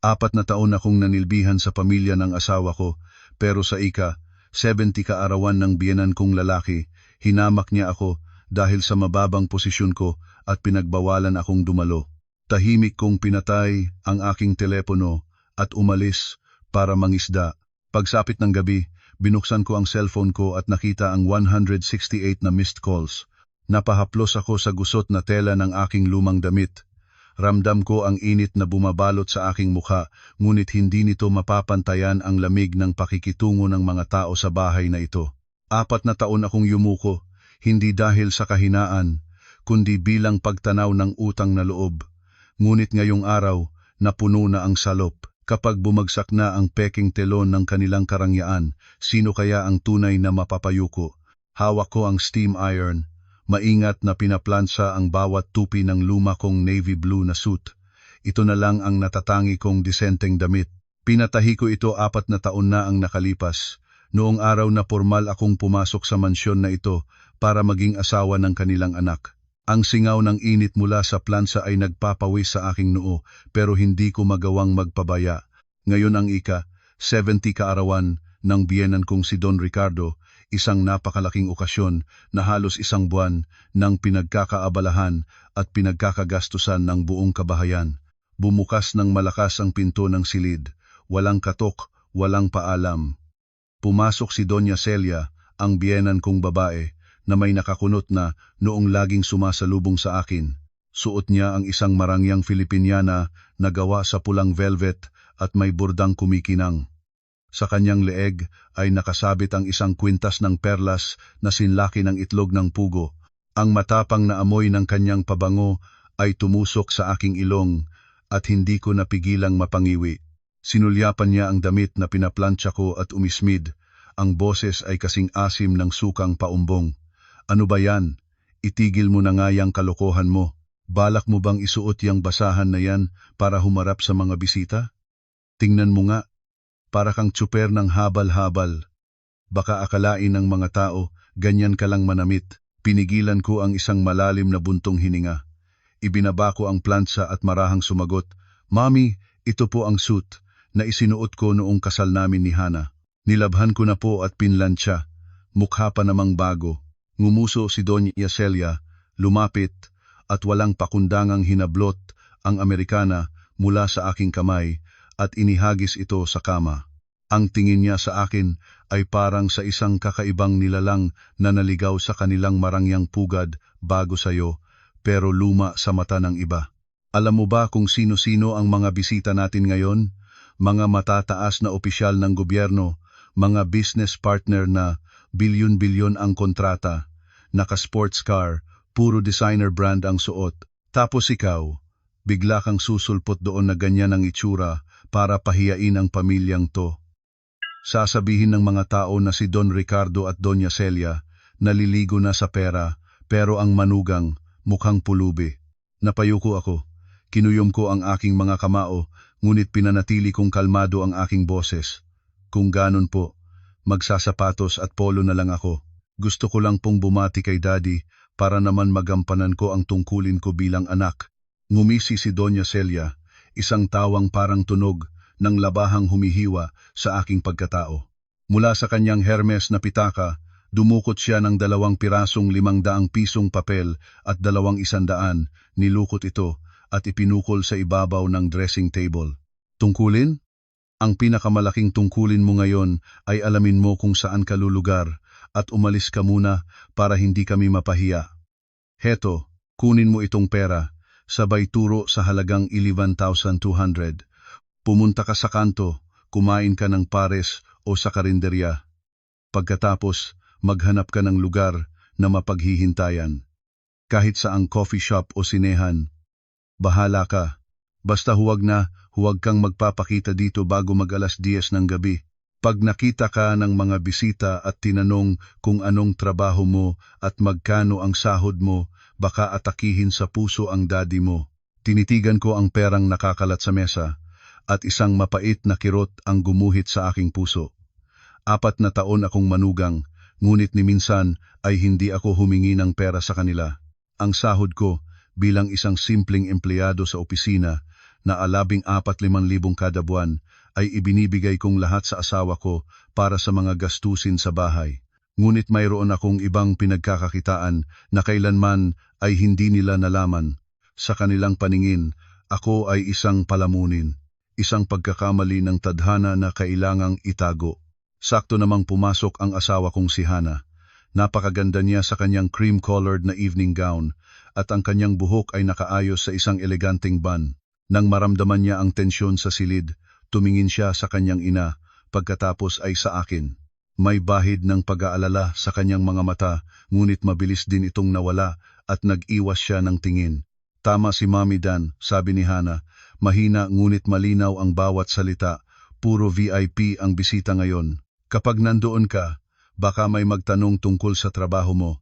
4 na taon akong nanilbihan sa pamilya ng asawa ko, pero sa 70 kaarawan ng biyenan kong lalaki, hinamak niya ako dahil sa mababang posisyon ko at pinagbawalan akong dumalo. Tahimik kong pinatay ang aking telepono at umalis para mangisda. Pagsapit ng gabi, binuksan ko ang cellphone ko at nakita ang 168 na missed calls. Napahaplos ako sa gusot na tela ng aking lumang damit. Ramdam ko ang init na bumabalot sa aking mukha, ngunit hindi nito mapapantayan ang lamig ng pakikitungo ng mga tao sa bahay na ito. 4 na taon akong yumuko, hindi dahil sa kahinaan, kundi bilang pagtanaw ng utang na loob. Ngunit ngayong araw, napuno na ang salop. Kapag bumagsak na ang peking telon ng kanilang karangyaan, sino kaya ang tunay na mapapayuko? Hawak ko ang steam iron. Maingat na pinaplansa ang bawat tupi ng luma kong navy blue na suit. Ito na lang ang natatangi kong disenteng damit. Pinatahi ko ito 4 na taon na ang nakalipas. Noong araw na formal akong pumasok sa mansyon na ito para maging asawa ng kanilang anak. Ang singaw ng init mula sa plansa ay nagpapawis sa aking noo, pero hindi ko magawang magpabaya. Ngayon ang 70 kaarawan ng biyenan kong si Don Ricardo, isang napakalaking okasyon na halos 1 buwan ng pinagkakaabalahan at pinagkakagastusan ng buong kabahayan. Bumukas ng malakas ang pinto ng silid, walang katok, walang paalam. Pumasok si Doña Celia, ang biyenan kong babae, na may nakakunot na noong laging sumasalubong sa akin. Suot niya ang isang marangyang Filipiniana na gawa sa pulang velvet at may burdang kumikinang. Sa kanyang leeg ay nakasabit ang isang kwintas ng perlas na sinlaki ng itlog ng pugo. Ang matapang na amoy ng kanyang pabango ay tumusok sa aking ilong at hindi ko napigilang mapangiwi. Sinulyapan niya ang damit na pinaplantsa ko at umismid. Ang boses ay kasing asim ng sukang paumbong. Ano ba yan? Itigil mo na nga yang kalokohan mo. Balak mo bang isuot yang basahan na yan para humarap sa mga bisita? Tingnan mo nga. Para kang tsuper ng habal-habal. Baka akalain ng mga tao, ganyan ka lang manamit. Pinigilan ko ang isang malalim na buntong hininga. Ibinaba ko ang plansa at marahang sumagot, "Mami, ito po ang suit na isinuot ko noong kasal namin ni Hana. Nilabhan ko na po at pinlansya. Mukha pa namang bago." Ngumuso si Doña Celia, lumapit, at walang pakundangang hinablot ang Amerikana mula sa aking kamay at inihagis ito sa kama. Ang tingin niya sa akin ay parang sa isang kakaibang nilalang na naligaw sa kanilang marangyang pugad bago sayo, pero luma sa mata ng iba. Alam mo ba kung sino-sino ang mga bisita natin ngayon? Mga matataas na opisyal ng gobyerno, mga business partner na bilyon-bilyon ang kontrata, naka-sports car, puro designer brand ang suot. Tapos ikaw, bigla kang susulpot doon na ganyan ang itsura para pahiyain ang pamilyang to. Sasabihin ng mga tao na si Don Ricardo at Doña Celia naliligo na sa pera, pero ang manugang mukhang pulubi. Napayuko ako. Kinuyom ko ang aking mga kamao, ngunit pinanatili kong kalmado ang aking boses. Kung ganon po, magsasapatos at polo na lang ako. Gusto ko lang pong bumati kay Daddy para naman magampanan ko ang tungkulin ko bilang anak. Ngumisi si Doña Celia, isang tawang parang tunog ng labahang humihiwa sa aking pagkatao. Mula sa kanyang Hermes na pitaka, dumukot siya ng 2 pirasong 500 pisong papel at 200, nilukot ito at ipinukol sa ibabaw ng dressing table. Tungkulin? Ang pinakamalaking tungkulin mo ngayon ay alamin mo kung saan ka lulugar at umalis ka muna para hindi kami mapahiya. Heto, kunin mo itong pera, sabay turo sa halagang 11,200. Pumunta ka sa kanto, kumain ka ng pares o sa karinderya. Pagkatapos, maghanap ka ng lugar na mapaghihintayan. Kahit sa ang coffee shop o sinehan, bahala ka. Basta huwag kang magpapakita dito bago mag-10 ng gabi. Pag nakita ka ng mga bisita at tinanong kung anong trabaho mo at magkano ang sahod mo, baka atakihin sa puso ang daddy mo. Tinitigan ko ang perang nakakalat sa mesa, at isang mapait na kirot ang gumuhit sa aking puso. 4 na taon akong manugang, ngunit ni minsan ay hindi ako humingi ng pera sa kanila. Ang sahod ko bilang isang simpleng empleyado sa opisina, na 14,000 kada buwan ay ibinibigay kong lahat sa asawa ko para sa mga gastusin sa bahay. Ngunit mayroon akong ibang pinagkakakitaan na kailanman ay hindi nila nalaman. Sa kanilang paningin, ako ay isang palamunin, isang pagkakamali ng tadhana na kailangang itago. Sakto namang pumasok ang asawa kong si Hana. Napakaganda niya sa kanyang cream-colored na evening gown at ang kanyang buhok ay nakaayos sa isang eleganteng bun. Nang maramdaman niya ang tensyon sa silid, tumingin siya sa kanyang ina, pagkatapos ay sa akin. May bahid ng pag-aalala sa kanyang mga mata, ngunit mabilis din itong nawala at nag-iwas siya ng tingin. Tama si Mommy Dan, sabi ni Hana, mahina ngunit malinaw ang bawat salita, puro VIP ang bisita ngayon. Kapag nandoon ka, baka may magtanong tungkol sa trabaho mo,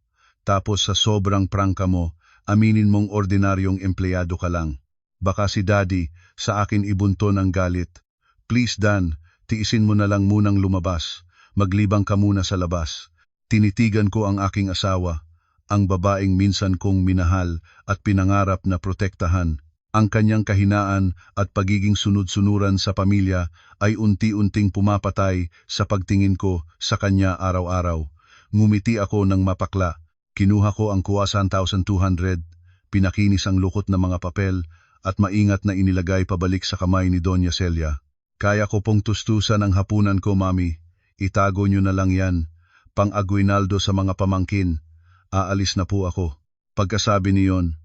tapos sa sobrang prangka mo, aminin mong ordinaryong empleyado ka lang. Baka si Daddy sa akin ibunton ang galit. Please Dan, tiisin mo na lang munang lumabas. Maglibang ka muna sa labas. Tinitigan ko ang aking asawa, ang babaeng minsan kong minahal at pinangarap na protektahan. Ang kanyang kahinaan at pagiging sunod-sunuran sa pamilya ay unti-unting pumapatay sa pagtingin ko sa kanya araw-araw. Ngumiti ako ng mapakla. Kinuha ko ang kuha 1,200, pinakinis ang lukot na mga papel at maingat na inilagay pabalik sa kamay ni Doña Celia. Kaya ko pong tustusan ang hapunan ko, Mami. Itago nyo na lang yan. Pang-aguinaldo sa mga pamangkin. Aalis na po ako. Pagkasabi niyon,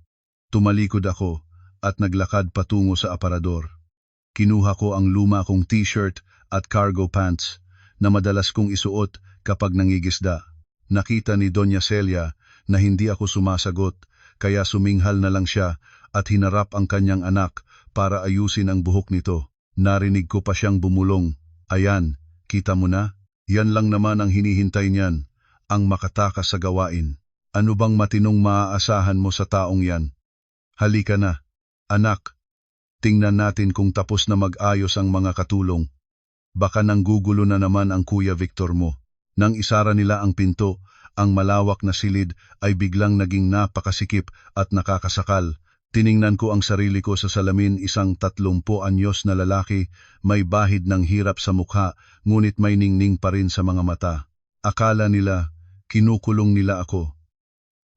tumalikod ako at naglakad patungo sa aparador. Kinuha ko ang luma kong t-shirt at cargo pants na madalas kong isuot kapag nangigisda. Nakita ni Doña Celia na hindi ako sumasagot, kaya suminghal na lang siya at hinarap ang kanyang anak para ayusin ang buhok nito. Narinig ko pa siyang bumulong, "Ayan, kita mo na? Yan lang naman ang hinihintay niyan, ang makatakas sa gawain. Ano bang matinong maaasahan mo sa taong yan? Halika na, anak. Tingnan natin kung tapos na mag-ayos ang mga katulong. Baka nanggugulo na naman ang Kuya Victor mo." Nang isara nila ang pinto, ang malawak na silid ay biglang naging napakasikip at nakakasakal. Tiningnan ko ang sarili ko sa salamin, isang 30 anyos na lalaki, may bahid ng hirap sa mukha, ngunit may ningning pa rin sa mga mata. Akala nila, kinukulong nila ako.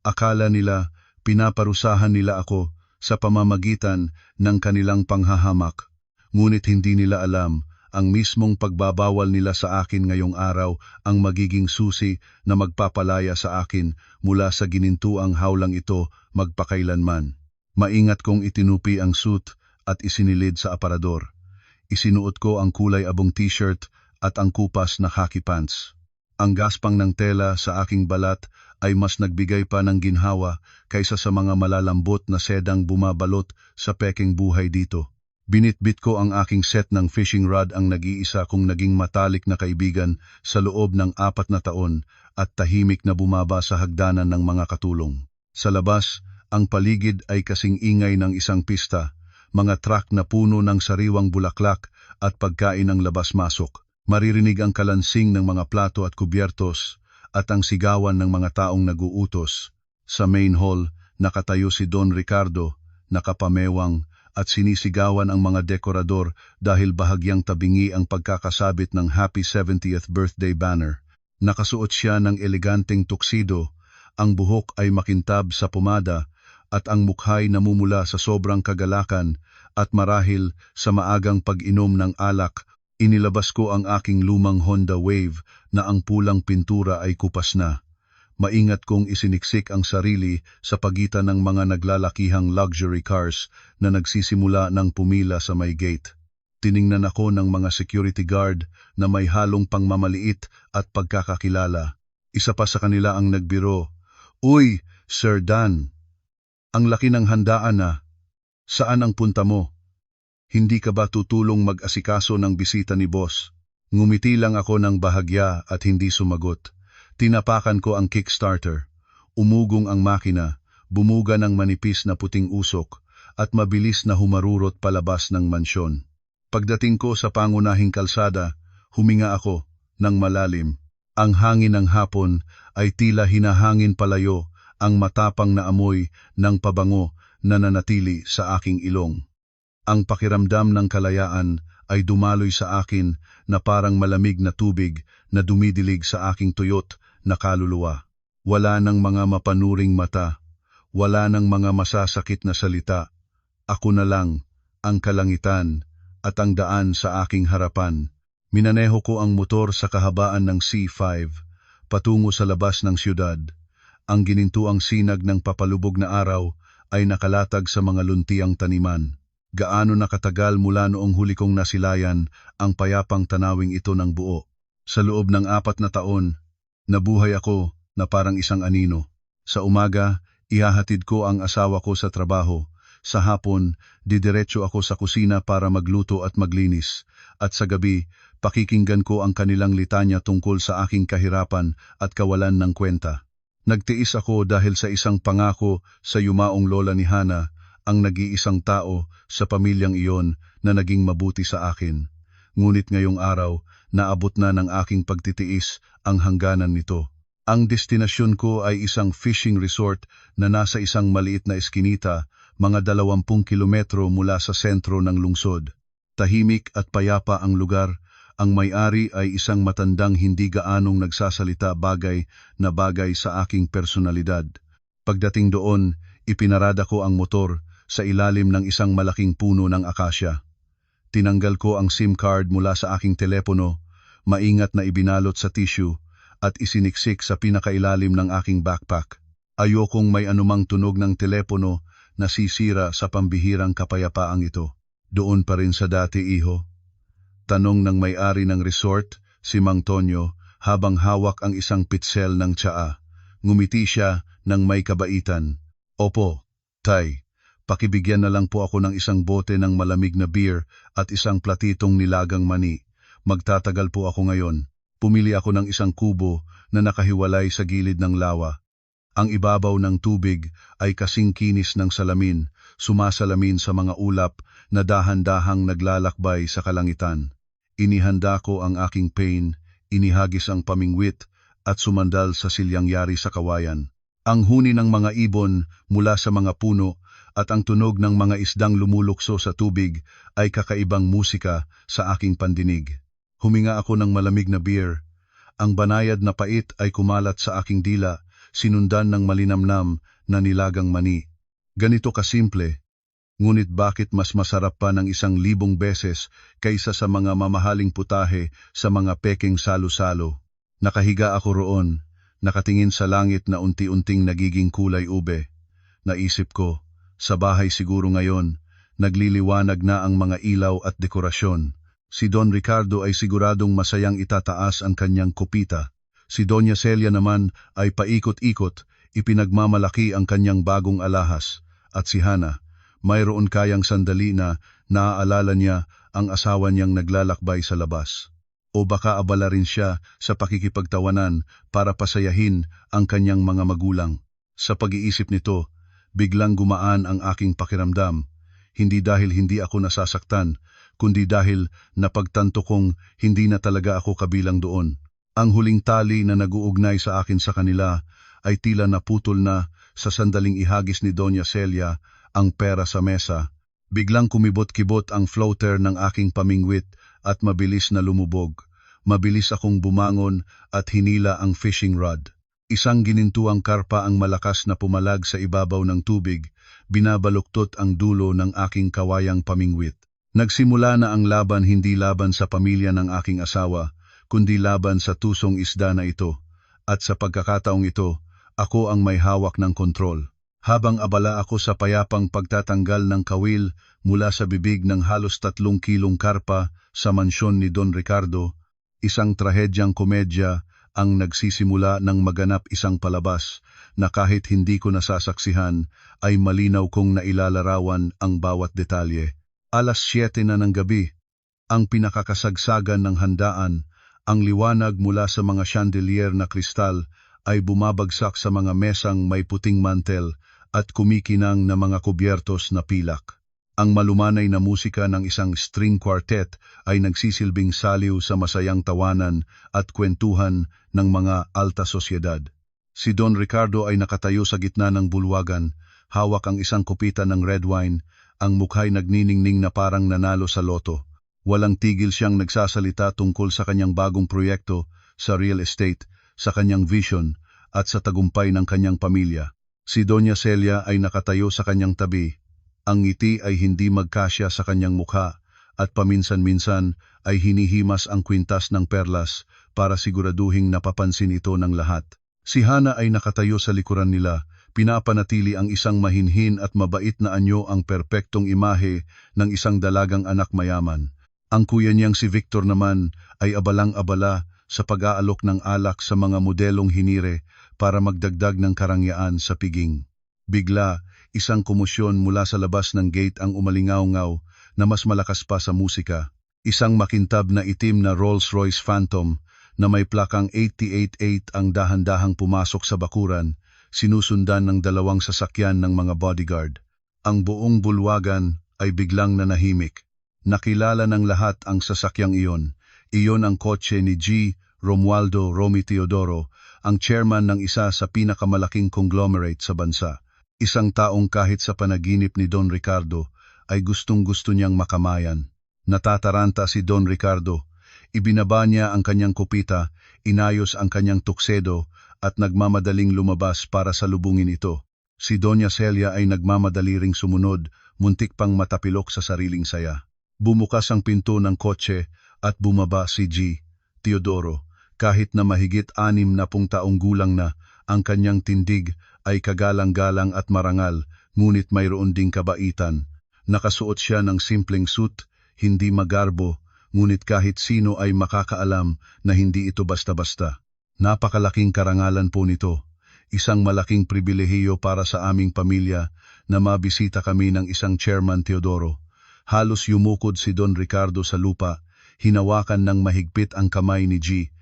Akala nila, pinaparusahan nila ako sa pamamagitan ng kanilang panghahamak. Ngunit hindi nila alam, ang mismong pagbabawal nila sa akin ngayong araw ang magiging susi na magpapalaya sa akin mula sa ginintuang hawlang ito magpakailanman. Maingat kong itinupi ang suit at isinilid sa aparador. Isinuot ko ang kulay abong t-shirt at ang kupas na khaki pants. Ang gaspang ng tela sa aking balat ay mas nagbigay pa ng ginhawa kaysa sa mga malalambot na sedang bumabalot sa pekeng buhay dito. Binitbit ko ang aking set ng fishing rod, ang nag-iisa kong naging matalik na kaibigan sa loob ng 4 na taon, at tahimik na bumaba sa hagdanan ng mga katulong. Sa labas, ang paligid ay kasing ingay ng isang pista, mga truck na puno ng sariwang bulaklak at pagkain ang labas-masok. Maririnig ang kalansing ng mga plato at kubyertos at ang sigawan ng mga taong naguutos. Sa main hall, nakatayo si Don Ricardo, nakapamewang, at sinisigawan ang mga dekorador dahil bahagyang tabingi ang pagkakasabit ng Happy 70th Birthday banner. Nakasuot siya ng eleganteng tuxedo, ang buhok ay makintab sa pomada, at ang mukha'y namumula sa sobrang kagalakan at marahil sa maagang pag-inom ng alak. Inilabas ko ang aking lumang Honda Wave na ang pulang pintura ay kupas na. Maingat kong isiniksik ang sarili sa pagitan ng mga naglalakihang luxury cars na nagsisimula ng pumila sa may gate. Tiningnan ako ng mga security guard na may halong pangmamaliit at pagkakakilala. Isa pa sa kanila ang nagbiro, "Uy, Sir Dan! Ang laki ng handaan na. Saan ang punta mo? Hindi ka ba tutulong mag-asikaso ng bisita ni boss?" Ngumiti lang ako ng bahagya at hindi sumagot. Tinapakan ko ang kickstarter. Umugong ang makina, bumuga ng manipis na puting usok, at mabilis na humarurot palabas ng mansyon. Pagdating ko sa pangunahing kalsada, huminga ako ng malalim. Ang hangin ng hapon ay tila hinahangin palayo ang matapang na amoy ng pabango na nanatili sa aking ilong. Ang pakiramdam ng kalayaan ay dumaloy sa akin na parang malamig na tubig na dumidilig sa aking tuyot na kaluluwa. Wala ng mga mapanuring mata, wala ng mga masasakit na salita. Ako na lang, ang kalangitan, at ang daan sa aking harapan. Minaneho ko ang motor sa kahabaan ng C5, patungo sa labas ng siyudad. Ang ginintuang sinag ng papalubog na araw ay nakalatag sa mga luntiang taniman. Gaano na katagal mula noong huli kong nasilayan ang payapang tanawing ito ng buo. Sa loob ng 4 na taon, nabuhay ako na parang isang anino. Sa umaga, ihahatid ko ang asawa ko sa trabaho. Sa hapon, didiretso ako sa kusina para magluto at maglinis. At sa gabi, pakikinggan ko ang kanilang litanya tungkol sa aking kahirapan at kawalan ng kwenta. Nagtiis ako dahil sa isang pangako sa yumaong lola ni Hana, ang nag-iisang tao sa pamilyang iyon na naging mabuti sa akin. Ngunit ngayong araw, naabot na ng aking pagtitiis ang hangganan nito. Ang destinasyon ko ay isang fishing resort na nasa isang maliit na eskinita, mga 20 kilometro mula sa sentro ng lungsod. Tahimik at payapa ang lugar. Ang may-ari ay isang matandang hindi gaanong nagsasalita bagay na bagay sa aking personalidad. Pagdating doon, ipinarada ko ang motor sa ilalim ng isang malaking puno ng akasya. Tinanggal ko ang SIM card mula sa aking telepono, maingat na ibinalot sa tissue, at isiniksik sa pinakailalim ng aking backpack. Ayokong may anumang tunog ng telepono na sisira sa pambihirang kapayapaang ito. Doon pa rin sa dati, iho? Tanong ng may-ari ng resort, si Mang Tonyo, habang hawak ang isang pitsel ng tsaa. Ngumiti siya ng may kabaitan. Opo, Tay. Pakibigyan na lang po ako ng isang bote ng malamig na beer at isang platitong nilagang mani. Magtatagal po ako ngayon. Pumili ako ng isang kubo na nakahiwalay sa gilid ng lawa. Ang ibabaw ng tubig ay kasing kinis ng salamin, sumasalamin sa mga ulap na dahan-dahang naglalakbay sa kalangitan. Inihanda ko ang aking pain, inihagis ang pamingwit, at sumandal sa silyang yari sa kawayan. Ang huni ng mga ibon mula sa mga puno at ang tunog ng mga isdang lumulukso sa tubig ay kakaibang musika sa aking pandinig. Huminga ako ng malamig na beer. Ang banayad na pait ay kumalat sa aking dila, sinundan ng malinamnam na nilagang mani. Ganito kasimple, ngunit bakit mas masarap pa ng 1,000 beses kaysa sa mga mamahaling putahe sa mga peking salo-salo. Nakahiga ako roon, nakatingin sa langit na unti-unting nagiging kulay ube. Naisip ko, sa bahay siguro ngayon, nagliliwanag na ang mga ilaw at dekorasyon. Si Don Ricardo ay siguradong masayang itataas ang kanyang kopita. Si Doña Celia naman ay paikot-ikot, ipinagmamalaki ang kanyang bagong alahas. At si Hana, mayroon kayang sandali na naaalala niya ang asawa niyang naglalakbay sa labas. O baka abala rin siya sa pakikipagtawanan para pasayahin ang kanyang mga magulang. Sa pag-iisip nito, biglang gumaan ang aking pakiramdam. Hindi dahil hindi ako nasasaktan, kundi dahil napagtanto kong hindi na talaga ako kabilang doon. Ang huling tali na naguugnay sa akin sa kanila ay tila naputol na sa sandaling ihagis ni Doña Celia ang pera sa mesa. Biglang kumibot-kibot ang floater ng aking pamingwit at mabilis na lumubog. Mabilis akong bumangon at hinila ang fishing rod. Isang ginintuang karpa ang malakas na pumalag sa ibabaw ng tubig, binabaluktot ang dulo ng aking kawayang pamingwit. Nagsimula na ang laban, hindi laban sa pamilya ng aking asawa, kundi laban sa tusong isda na ito. At sa pagkakataong ito, ako ang may hawak ng kontrol. Habang abala ako sa payapang pagtatanggal ng kawil mula sa bibig ng halos 3 kilong karpa sa mansyon ni Don Ricardo, isang trahedyang komedya ang nagsisimula ng maganap, isang palabas na kahit hindi ko nasasaksihan ay malinaw kong nailalarawan ang bawat detalye. 7:00 na ng gabi, ang pinakakasagsagan ng handaan, ang liwanag mula sa mga chandelier na kristal ay bumabagsak sa mga mesang may puting mantel at kumikinang na mga kubyertos na pilak. Ang malumanay na musika ng isang string quartet ay nagsisilbing saliw sa masayang tawanan at kwentuhan ng mga alta sosyedad. Si Don Ricardo ay nakatayo sa gitna ng bulwagan, hawak ang isang kupita ng red wine ang mukha'y nagniningning na parang nanalo sa loto. Walang tigil siyang nagsasalita tungkol sa kanyang bagong proyekto, sa real estate, sa kanyang vision, at sa tagumpay ng kanyang pamilya. Si Doña Celia ay nakatayo sa kanyang tabi. Ang ngiti ay hindi magkasya sa kanyang mukha, at paminsan-minsan ay hinihimas ang kwintas ng perlas para siguraduhing napapansin ito ng lahat. Si Hana ay nakatayo sa likuran nila, pinapanatili ang isang mahinhin at mabait na anyo ang perpektong imahe ng isang dalagang anak mayaman. Ang kuya niyang si Victor naman ay abalang-abala sa pag-aalok ng alak sa mga modelong hinire para magdagdag ng karangyaan sa piging. Bigla, isang komosyon mula sa labas ng gate ang umalingaw-ngaw na mas malakas pa sa musika. Isang makintab na itim na Rolls-Royce Phantom na may plakang 888 ang dahan-dahang pumasok sa bakuran, sinusundan ng dalawang sasakyan ng mga bodyguard. Ang buong bulwagan ay biglang nanahimik. Nakilala ng lahat ang sasakyang iyon. Iyon ang kotse ni G. Romualdo Romy Teodoro, ang chairman ng isa sa pinakamalaking conglomerate sa bansa. Isang taong kahit sa panaginip ni Don Ricardo ay gustong-gusto niyang makamayan. Natataranta si Don Ricardo. Ibinaba niya ang kanyang kupita, inayos ang kanyang tuksedo at nagmamadaling lumabas para salubungin ito. Si Doña Celia ay nagmamadali ring sumunod, muntik pang matapilok sa sariling saya. Bumukas ang pinto ng kotse at bumaba si G. Teodoro. Kahit na mahigit 60 taong gulang na, ang kanyang tindig ay kagalang-galang at marangal, ngunit mayroon ding kabaitan. Nakasuot siya ng simpleng suit, hindi magarbo, ngunit kahit sino ay makakaalam na hindi ito basta-basta. Napakalaking karangalan po nito. Isang malaking pribilehiyo para sa aming pamilya na mabisita kami ng isang Chairman Teodoro. Halos yumukod si Don Ricardo sa lupa, hinawakan ng mahigpit ang kamay ni G.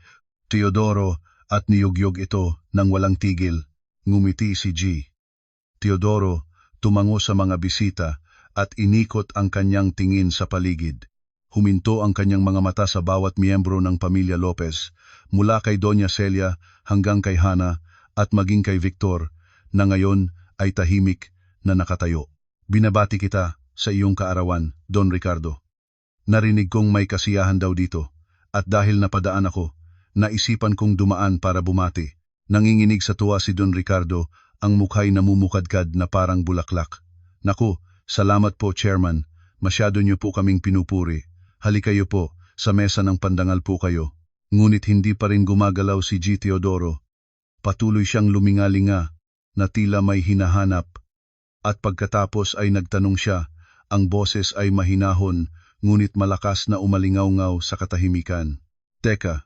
Teodoro at niyugyog ito nang walang tigil. Ngumiti si G. Teodoro tumango sa mga bisita at inikot ang kanyang tingin sa paligid. Huminto ang kanyang mga mata sa bawat miyembro ng pamilya Lopez, mula kay Doña Celia hanggang kay Hana at maging kay Victor, na ngayon ay tahimik na nakatayo. Binabati kita sa iyong kaarawan, Don Ricardo. Narinig kong may kasiyahan daw dito, at dahil napadaan ako, naisipan kong dumaan para bumati. Nanginginig sa tuwa si Don Ricardo, ang mukha'y namumukadkad na parang bulaklak. Naku, salamat po Chairman, masyado niyo po kaming pinupuri. Halikayo po, sa mesa ng pandangal po kayo. Ngunit hindi pa rin gumagalaw si G. Teodoro. Patuloy siyang lumingalinga, na tila may hinahanap. At pagkatapos ay nagtanong siya, ang boses ay mahinahon, ngunit malakas na umalingaw-ngaw sa katahimikan. Teka,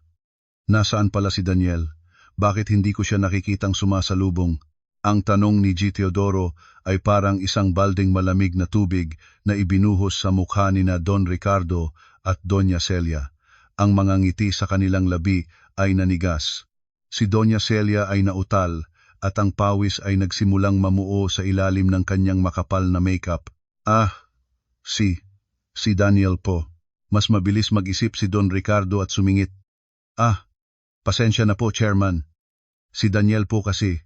nasaan pala si Daniel? Bakit hindi ko siya nakikitang sumasalubong? Ang tanong ni G. Teodoro ay parang isang baldeng malamig na tubig na ibinuhos sa mukha ni na Don Ricardo at Doña Celia. Ang mga ngiti sa kanilang labi ay nanigas. Si Doña Celia ay nautal at ang pawis ay nagsimulang mamuo sa ilalim ng kanyang makapal na makeup. Si Daniel po. Mas mabilis mag-isip si Don Ricardo at sumingit. Pasensya na po, Chairman. Si Daniel po kasi.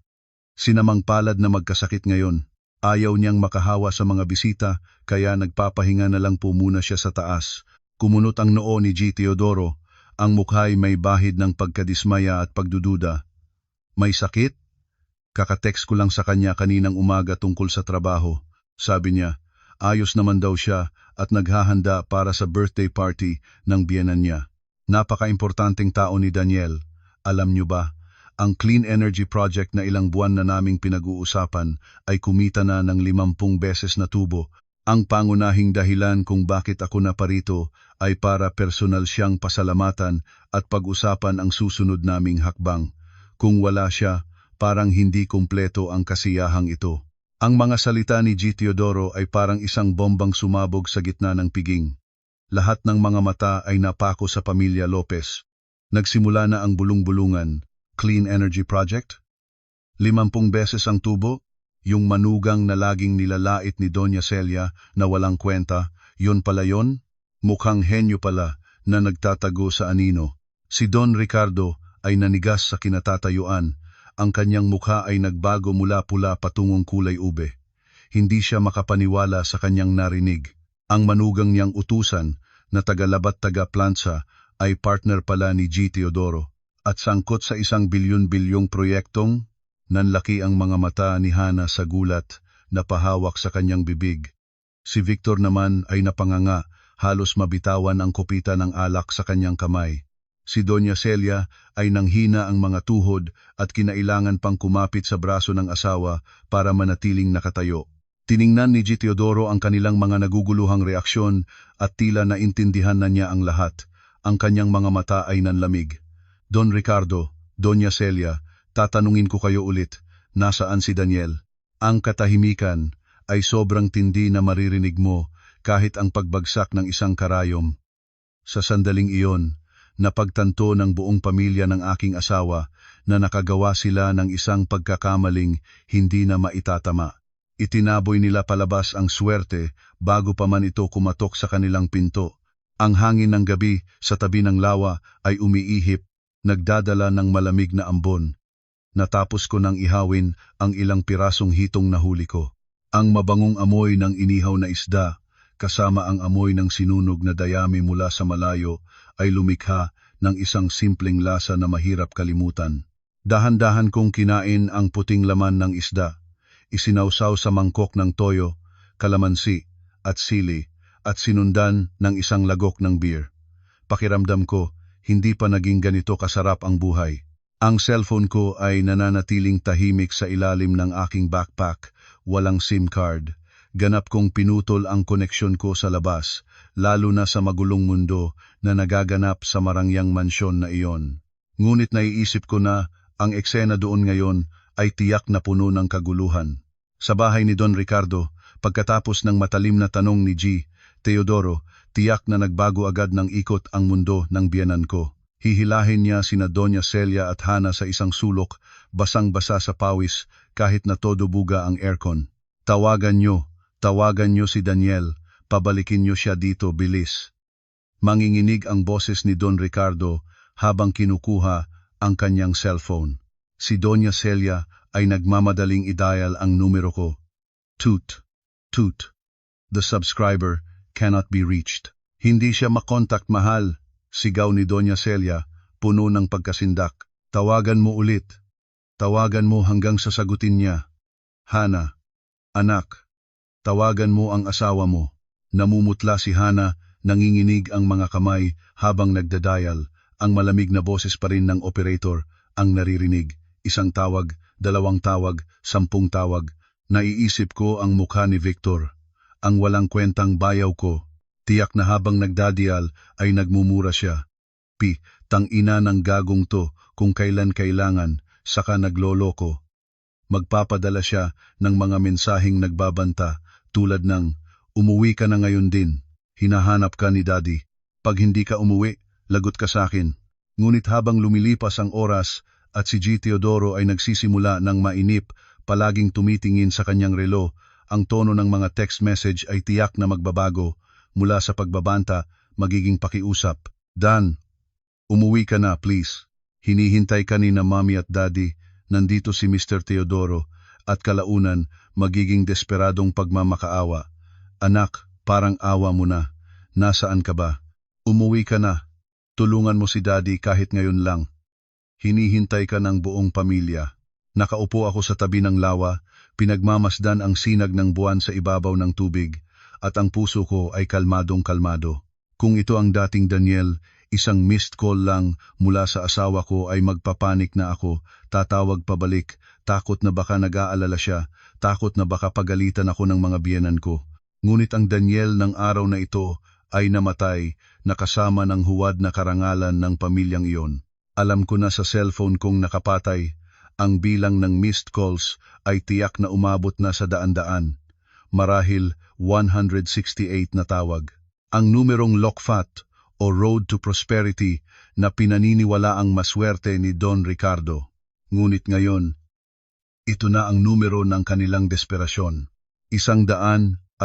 Sinamang palad na magkasakit ngayon. Ayaw niyang makahawa sa mga bisita, kaya nagpapahinga na lang po muna siya sa taas. Kumunot ang noo ni G. Teodoro. Ang mukha'y may bahid ng pagkadismaya at pagdududa. May sakit? Kakatext ko lang sa kanya kaninang umaga tungkol sa trabaho. Sabi niya, ayos naman daw siya at naghahanda para sa birthday party ng biyenan niya. Napaka-importanteng tao ni Daniel. Alam niyo ba, ang clean energy project na ilang buwan na naming pinag-uusapan ay kumita na ng 50 beses na tubo. Ang pangunahing dahilan kung bakit ako naparito ay para personal siyang pasalamatan at pag-usapan ang susunod naming hakbang. Kung wala siya, parang hindi kumpleto ang kasiyahang ito. Ang mga salita ni G. Teodoro ay parang isang bombang sumabog sa gitna ng piging. Lahat ng mga mata ay napako sa pamilya Lopez. Nagsimula na ang bulong-bulungan. Clean Energy Project? 50 beses ang tubo? Yung manugang na laging nilalait ni Doña Celia na walang kwenta, yun pala yun? Mukhang henyo pala na nagtatago sa anino. Si Don Ricardo ay nanigas sa kinatatayuan. Ang kanyang mukha ay nagbago mula pula patungong kulay ube. hindi siya makapaniwala sa kanyang narinig. Ang manugang niyang utusan na taga-Labat taga-Plansa ay partner pala ni G. Teodoro at sangkot sa isang bilyon-bilyong proyektong nanlaki ang mga mata ni Hana sa gulat na pahawak sa kanyang bibig. Si Victor naman ay napanganga, halos mabitawan ang kopita ng alak sa kanyang kamay. Si Doña Celia ay nanghina ang mga tuhod at kinailangan pang kumapit sa braso ng asawa para manatiling nakatayo. Tiningnan ni G. Teodoro ang kanilang mga naguguluhang reaksyon at tila naintindihan na niya ang lahat. Ang kanyang mga mata ay nanlamig. Don Ricardo, Doña Celia, tatanungin ko kayo ulit, nasaan si Daniel? Ang katahimikan ay sobrang tindi na maririnig mo kahit ang pagbagsak ng isang karayom. Sa sandaling iyon, napagtanto ng buong pamilya ng aking asawa na nakagawa sila ng isang pagkakamaling hindi na maitatama. Itinaboy nila palabas ang swerte bago pa man ito kumatok sa kanilang pinto. Ang hangin ng gabi sa tabi ng lawa ay umiihip, nagdadala ng malamig na ambon. Natapos ko nang ihawin ang ilang pirasong hitong nahuli ko. Ang mabangong amoy ng inihaw na isda, kasama ang amoy ng sinunog na dayami mula sa malayo, ay lumikha ng isang simpleng lasa na mahirap kalimutan. Dahan-dahan kong kinain ang puting laman ng isda. Isinawsaw sa mangkok ng toyo, kalamansi at sili at sinundan ng isang lagok ng beer. Pakiramdam ko, hindi pa naging ganito kasarap ang buhay. Ang cellphone ko ay nananatiling tahimik sa ilalim ng aking backpack, walang SIM card. Ganap kong pinutol ang koneksyon ko sa labas, lalo na sa magulong mundo na nagaganap sa marangyang mansyon na iyon. Ngunit naiisip ko na ang eksena doon ngayon ay tiyak na puno ng kaguluhan. Sa bahay ni Don Ricardo, pagkatapos ng matalim na tanong ni G. Teodoro, tiyak na nagbago agad ng ikot ang mundo ng biyenan ko. Hihilahin niya sina Doña Celia at Hana sa isang sulok, basang-basa sa pawis kahit na todo buga ang aircon. Tawagan niyo si Daniel, pabalikin niyo siya dito, bilis. Manginginig ang boses ni Don Ricardo habang kinukuha ang kanyang cellphone. Si Doña Celia ay nagmamadaling i-dial ang numero ko. Toot, toot. The subscriber cannot be reached. Hindi siya makontakt, mahal, sigaw ni Doña Celia, puno ng pagkasindak. Tawagan mo ulit. Tawagan mo hanggang sasagutin niya. Hana, anak, tawagan mo ang asawa mo. Namumutla si Hana, nanginginig ang mga kamay habang nagdadial. Ang malamig na boses pa rin ng operator ang naririnig. Isang tawag, 2 tawag, 10 tawag. Naiisip ko ang mukha ni Victor. Ang walang kwentang bayaw ko. Tiyak na habang nagdadial ay nagmumura siya. Tangina ng gagong to, kung kailan kailangan, saka nagloloko. Magpapadala siya ng mga mensaheng nagbabanta tulad ng, umuwi ka na ngayon din, hinahanap ka ni Daddy. Pag hindi ka umuwi, lagot ka sa akin. Ngunit habang lumilipas ang oras at si G. Teodoro ay nagsisimula ng mainip, palaging tumitingin sa kanyang relo, ang tono ng mga text message ay tiyak na magbabago, mula sa pagbabanta, magiging pakiusap. Dan, umuwi ka na, please. Hinihintay ka ni na Mommy at Daddy. Nandito si Mr. Teodoro, at kalaunan magiging desperadong pagmamakaawa. Anak, parang awa mo na. Nasaan ka ba? Umuwi ka na. Tulungan mo si Daddy kahit ngayon lang. Hinihintay ka ng buong pamilya. Nakaupo ako sa tabi ng lawa, pinagmamasdan ang sinag ng buwan sa ibabaw ng tubig, at ang puso ko ay kalmadong kalmado. Kung ito ang dating Daniel, isang missed call lang mula sa asawa ko ay magpapanik na ako, tatawag pabalik, takot na baka nag-aalala siya, takot na baka pagalitan ako ng mga biyenan ko. Ngunit ang Daniel ng araw na ito ay namatay, nakasama ng huwad na karangalan ng pamilyang iyon. Alam ko na sa cellphone kong nakapatay, ang bilang ng missed calls ay tiyak na umabot na sa daan-daan. Marahil 168 na tawag. Ang numerong Lokfat o Road to Prosperity na pinaniniwala ang maswerte ni Don Ricardo. Ngunit ngayon, ito na ang numero ng kanilang desperasyon. 168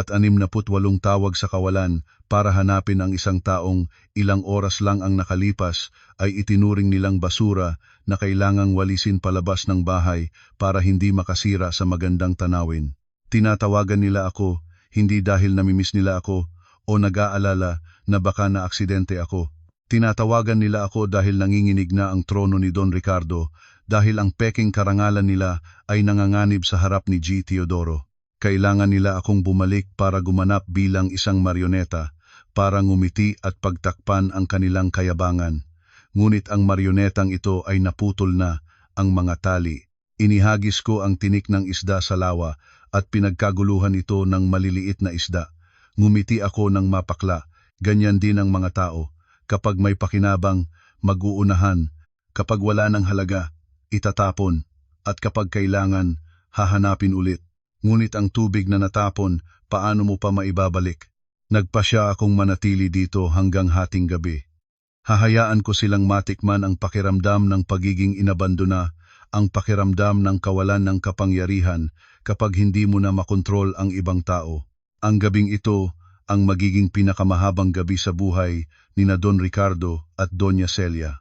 tawag sa kawalan para hanapin ang isang taong ilang oras lang ang nakalipas ay itinuring nilang basura na kailangang walisin palabas ng bahay para hindi makasira sa magandang tanawin. Tinatawagan nila ako, hindi dahil namimiss nila ako o nag-aalala na baka na-aksidente ako. Tinatawagan nila ako dahil nanginginig na ang trono ni Don Ricardo, dahil ang peking karangalan nila ay nanganganib sa harap ni G. Teodoro. Kailangan nila akong bumalik para gumanap bilang isang marioneta, para ngumiti at pagtakpan ang kanilang kayabangan. Ngunit ang marionetang ito ay naputol na, ang mga tali. Inihagis ko ang tinik ng isda sa lawa at pinagkaguluhan ito ng maliliit na isda. Ngumiti ako ng mapakla, ganyan din ang mga tao. Kapag may pakinabang, mag-uunahan. Kapag wala ng halaga, itatapon. At kapag kailangan, hahanapin ulit. Ngunit ang tubig na natapon, paano mo pa maibabalik? Nagpasya akong manatili dito hanggang hating gabi. Hahayaan ko silang matikman ang pakiramdam ng pagiging inabandona, ang pakiramdam ng kawalan ng kapangyarihan kapag hindi mo na makontrol ang ibang tao. Ang gabing ito ang magiging pinakamahabang gabi sa buhay ni na Don Ricardo at Doña Celia.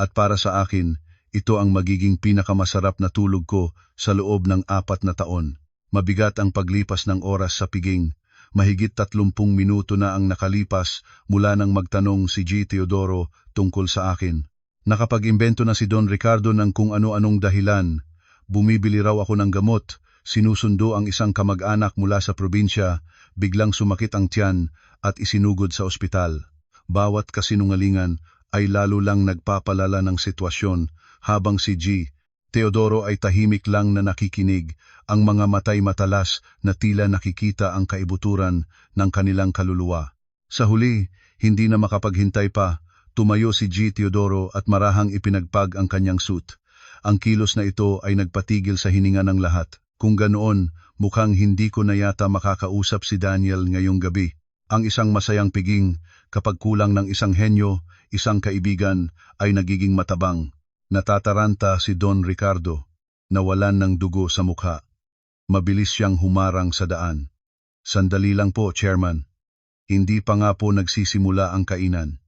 At para sa akin, ito ang magiging pinakamasarap na tulog ko sa loob ng 4 na taon. Mabigat ang paglipas ng oras sa piging. Mahigit 30 minuto na ang nakalipas mula nang magtanong si G. Teodoro tungkol sa akin. Nakapag-imbento na si Don Ricardo ng kung ano-anong dahilan. Bumibili raw ako ng gamot, sinusundo ang isang kamag-anak mula sa probinsya, biglang sumakit ang tiyan at isinugod sa ospital. Bawat kasinungalingan ay lalo lang nagpapalala ng sitwasyon, habang si G. Teodoro ay tahimik lang na nakikinig, ang mga matay matalas na tila nakikita ang kaibuturan ng kanilang kaluluwa. Sa huli, hindi na makapaghintay pa, tumayo si G. Teodoro at marahang ipinagpag ang kanyang suit. Ang kilos na ito ay nagpatigil sa hininga ng lahat. Kung ganoon, mukhang hindi ko na yata makakausap si Daniel ngayong gabi. Ang isang masayang piging, kapag kulang ng isang henyo, isang kaibigan, ay nagiging matabang. Natataranta si Don Ricardo, nawalan ng dugo sa mukha. Mabilis siyang humarang sa daan. Sandali lang po, Chairman. Hindi pa nga po nagsisimula ang kainan.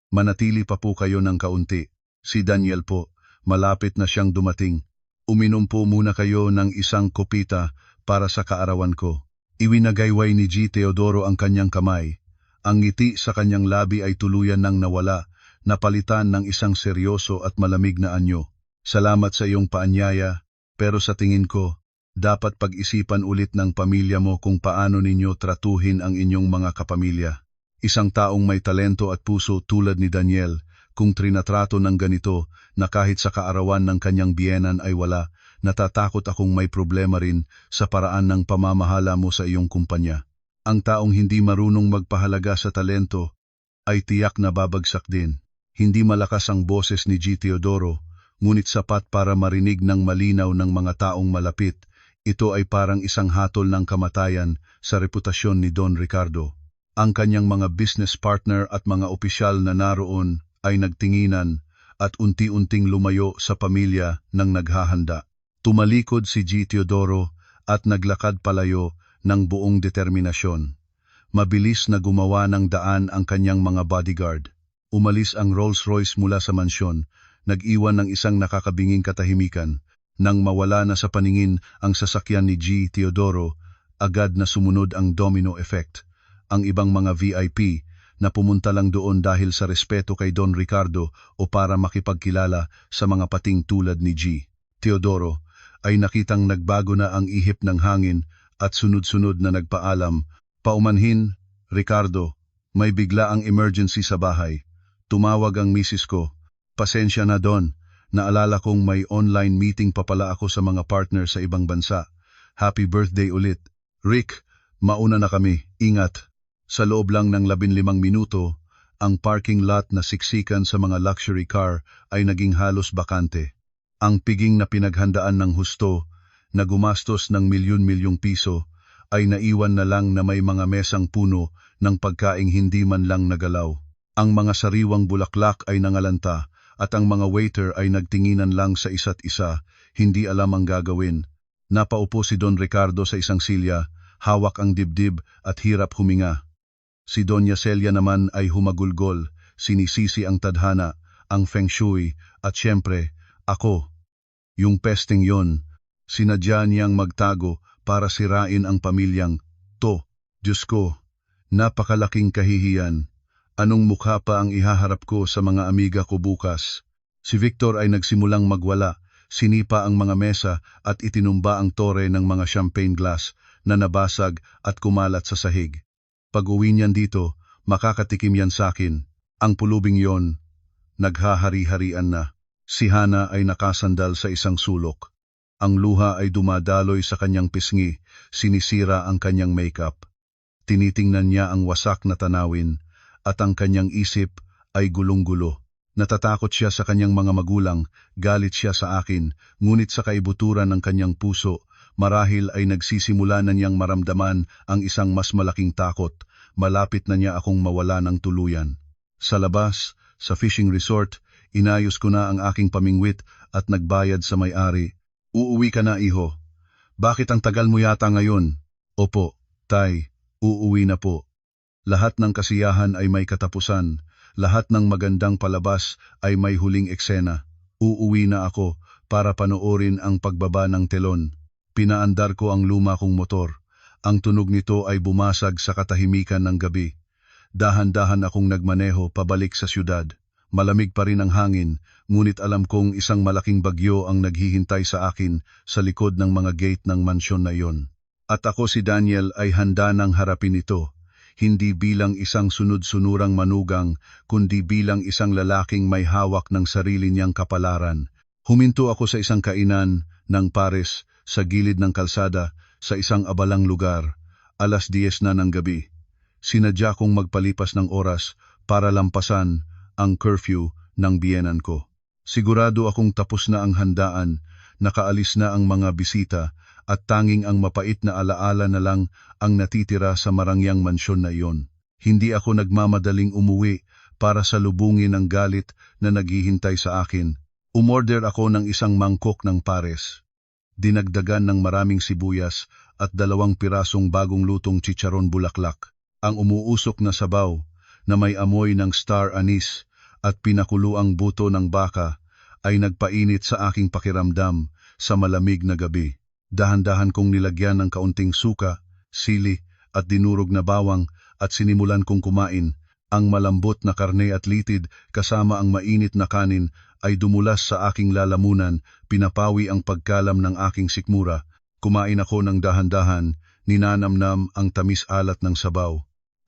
Manatili pa po kayo ng kaunti. Si Daniel po, malapit na siyang dumating. Uminom po muna kayo ng isang kopita para sa kaarawan ko. Iwinagayway ni G. Teodoro ang kanyang kamay. Ang ngiti sa kanyang labi ay tuluyan nang nawala, napalitan ng isang seryoso at malamig na anyo. Salamat sa iyong paanyaya, pero sa tingin ko, dapat pag-isipan ulit ng pamilya mo kung paano ninyo tratuhin ang inyong mga kapamilya. Isang taong may talento at puso tulad ni Daniel, kung trinatrato ng ganito na kahit sa kaarawan ng kanyang biyenan ay wala, natatakot akong may problema rin sa paraan ng pamamahala mo sa iyong kumpanya. Ang taong hindi marunong magpahalaga sa talento ay tiyak na babagsak din. Hindi malakas ang boses ni G. Teodoro, ngunit sapat para marinig ng malinaw ng mga taong malapit. Ito ay parang isang hatol ng kamatayan sa reputasyon ni Don Ricardo. Ang kanyang mga business partner at mga opisyal na naroon ay nagtinginan at unti-unting lumayo sa pamilya ng naghahanda. Tumalikod si G. Teodoro at naglakad palayo ng buong determinasyon. Mabilis na gumawa ng daan ang kanyang mga bodyguard. Umalis ang Rolls-Royce mula sa mansyon, nag-iwan ng isang nakakabinging katahimikan. Nang mawala na sa paningin ang sasakyan ni G. Teodoro, agad na sumunod ang domino effect. Ang ibang mga VIP na pumunta lang doon dahil sa respeto kay Don Ricardo o para makipagkilala sa mga pating tulad ni G. Teodoro ay nakitang nagbago na ang ihip ng hangin at sunod-sunod na nagpaalam, "Paumanhin, Ricardo, may bigla ang emergency sa bahay. Tumawag ang misis ko. Pasensya na Don, naalala kong may online meeting pa pala ako sa mga partner sa ibang bansa. Happy birthday ulit. Rick, mauna na kami, ingat." Sa loob lang ng 15 minuto, ang parking lot na siksikan sa mga luxury car ay naging halos bakante. Ang piging na pinaghandaan ng husto, na gumastos ng milyon-milyong piso, ay naiwan na lang na may mga mesang puno ng pagkaing hindi man lang nagalaw. Ang mga sariwang bulaklak ay nangalanta at ang mga waiter ay nagtinginan lang sa isa't isa, hindi alam ang gagawin. Napaupo si Don Ricardo sa isang silya, hawak ang dibdib at hirap huminga. Si Doña Celia naman ay humagulgol, sinisisi ang tadhana, ang feng shui, at syempre, ako. Yung pesting yon, sinadya niyang magtago para sirain ang pamilyang to. Diyos ko, napakalaking kahihiyan. Anong mukha pa ang ihaharap ko sa mga amiga ko bukas? Si Victor ay nagsimulang magwala, sinipa ang mga mesa at itinumba ang tore ng mga champagne glass na nabasag at kumalat sa sahig. Pag-uwi niyan dito, makakatikim yan sa akin. Ang pulubing yon, naghahari-harian na. Si Hana ay nakasandal sa isang sulok. Ang luha ay dumadaloy sa kanyang pisngi, sinisira ang kanyang makeup. Tinitingnan niya ang wasak na tanawin, at ang kanyang isip ay gulong-gulo. Natatakot siya sa kanyang mga magulang, galit siya sa akin, ngunit sa kaibuturan ng kanyang puso, marahil ay nagsisimula na niyang maramdaman ang isang mas malaking takot, malapit na niya akong mawala ng tuluyan. Sa labas, sa fishing resort, inayos ko na ang aking pamingwit at nagbayad sa may-ari. Uuwi ka na, iho. Bakit ang tagal mo yata ngayon? Opo, tay, uuwi na po. Lahat ng kasiyahan ay may katapusan. Lahat ng magandang palabas ay may huling eksena. Uuwi na ako para panoorin ang pagbaba ng telon. Pinaandar ko ang luma kong motor. Ang tunog nito ay bumasag sa katahimikan ng gabi. Dahan-dahan akong nagmaneho pabalik sa syudad. Malamig pa rin ang hangin, ngunit alam kong isang malaking bagyo ang naghihintay sa akin sa likod ng mga gate ng mansyon na iyon. At ako si Daniel ay handa nang harapin ito. Hindi bilang isang sunod-sunurang manugang, kundi bilang isang lalaking may hawak ng sarili niyang kapalaran. Huminto ako sa isang kainan ng pares sa gilid ng kalsada sa isang abalang lugar. 10:00 na ng gabi. Sinadya kong magpalipas ng oras para lampasan ang curfew ng biyenan ko. Sigurado akong tapos na ang handaan, nakaalis na ang mga bisita, at tanging ang mapait na alaala na lang ang natitira sa marangyang mansyon na iyon. Hindi ako nagmamadaling umuwi para salubungin ang galit na naghihintay sa akin. Umorder ako ng isang mangkok ng pares. Dinagdagan ng maraming sibuyas at 2 pirasong bagong lutong chicharon bulaklak. Ang umuusok na sabaw na may amoy ng star anise at pinakuluang buto ng baka ay nagpainit sa aking pakiramdam sa malamig na gabi. Dahan-dahan kong nilagyan ng kaunting suka, sili at dinurog na bawang at sinimulan kong kumain. Ang malambot na karne at litid kasama ang mainit na kanin ay dumulas sa aking lalamunan, pinapawi ang pagkalam ng aking sikmura. Kumain ako ng dahan-dahan, ninanamnam ang tamis-alat ng sabaw.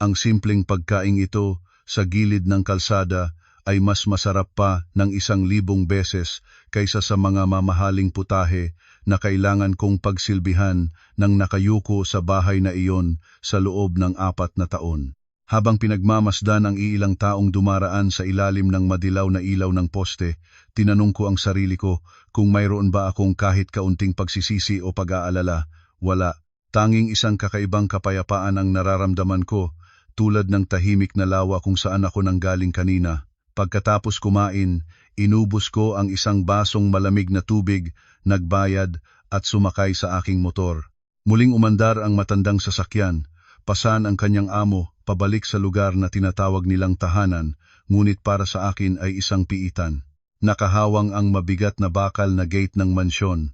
Ang simpleng pagkaing ito sa gilid ng kalsada ay mas masarap pa ng 1,000 beses kaysa sa mga mamahaling putahe na kailangan kong pagsilbihan ng nakayuko sa bahay na iyon sa loob ng 4 na taon. Habang pinagmamasdan ang iilang taong dumaraan sa ilalim ng madilaw na ilaw ng poste, tinanong ko ang sarili ko kung mayroon ba akong kahit kaunting pagsisisi o pag-aalala. Wala. Tanging isang kakaibang kapayapaan ang nararamdaman ko, tulad ng tahimik na lawa kung saan ako nanggaling kanina. Pagkatapos kumain, inubos ko ang isang basong malamig na tubig, nagbayad at sumakay sa aking motor. Muling umandar ang matandang sasakyan, pasan ang kanyang amo, pabalik sa lugar na tinatawag nilang tahanan, ngunit para sa akin ay isang piitan. Nakahawang ang mabigat na bakal na gate ng mansyon.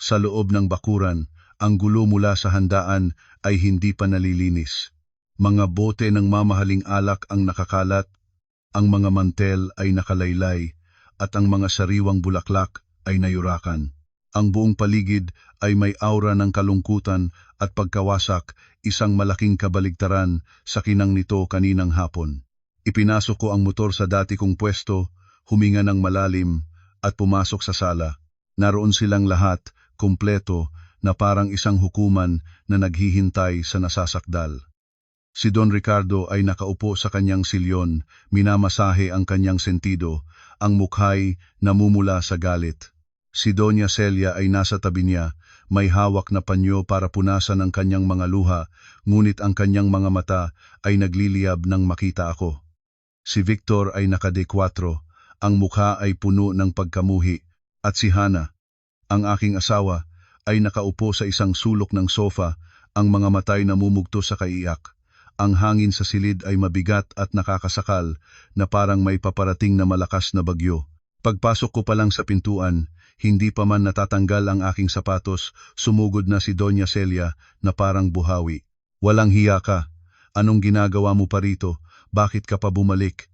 Sa loob ng bakuran, ang gulo mula sa handaan ay hindi pa nalilinis. Mga bote ng mamahaling alak ang nakakalat, ang mga mantel ay nakalaylay, at ang mga sariwang bulaklak ay nayurakan. Ang buong paligid ay may aura ng kalungkutan at pagkawasak, isang malaking kabaligtaran sa kinang nito kaninang hapon. Ipinasok ko ang motor sa dati kong pwesto, huminga ng malalim, at pumasok sa sala. Naroon silang lahat, kumpleto, na parang isang hukuman na naghihintay sa nasasakdal. Si Don Ricardo ay nakaupo sa kanyang silyon, minamasahe ang kanyang sentido, ang mukha'y namumula sa galit. Si Doña Celia ay nasa tabi niya, may hawak na panyo para punasan ang kanyang mga luha, ngunit ang kanyang mga mata ay nagliliyab nang makita ako. Si Victor ay naka-D4, ang mukha ay puno ng pagkamuhi, at si Hana, ang aking asawa, ay nakaupo sa isang sulok ng sofa, ang mga matay namumugto sa kaiyak. Ang hangin sa silid ay mabigat at nakakasakal na parang may paparating na malakas na bagyo. Pagpasok ko pa lang sa pintuan, hindi pa man natatanggal ang aking sapatos, sumugod na si Doña Celia na parang buhawi. Walang hiya ka. Anong ginagawa mo pa rito? Bakit ka pa bumalik?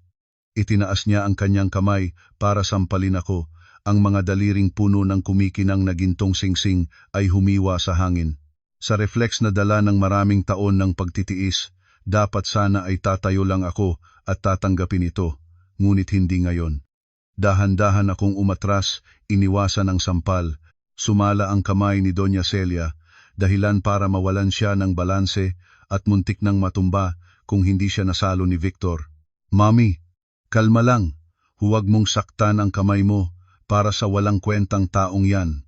Itinaas niya ang kanyang kamay para sampalin ako. Ang mga daliring puno ng kumikinang na gintong singsing ay humiwa sa hangin. Sa reflex na dala ng maraming taon ng pagtitiis, dapat sana ay tatayo lang ako at tatanggapin ito, ngunit hindi ngayon. Dahan-dahan akong umatras, iniwasan ang sampal. Sumala ang kamay ni Doña Celia, dahilan para mawalan siya ng balanse at muntik nang matumba kung hindi siya nasalo ni Victor. Mami, kalma lang. Huwag mong saktan ang kamay mo para sa walang kwentang taong yan.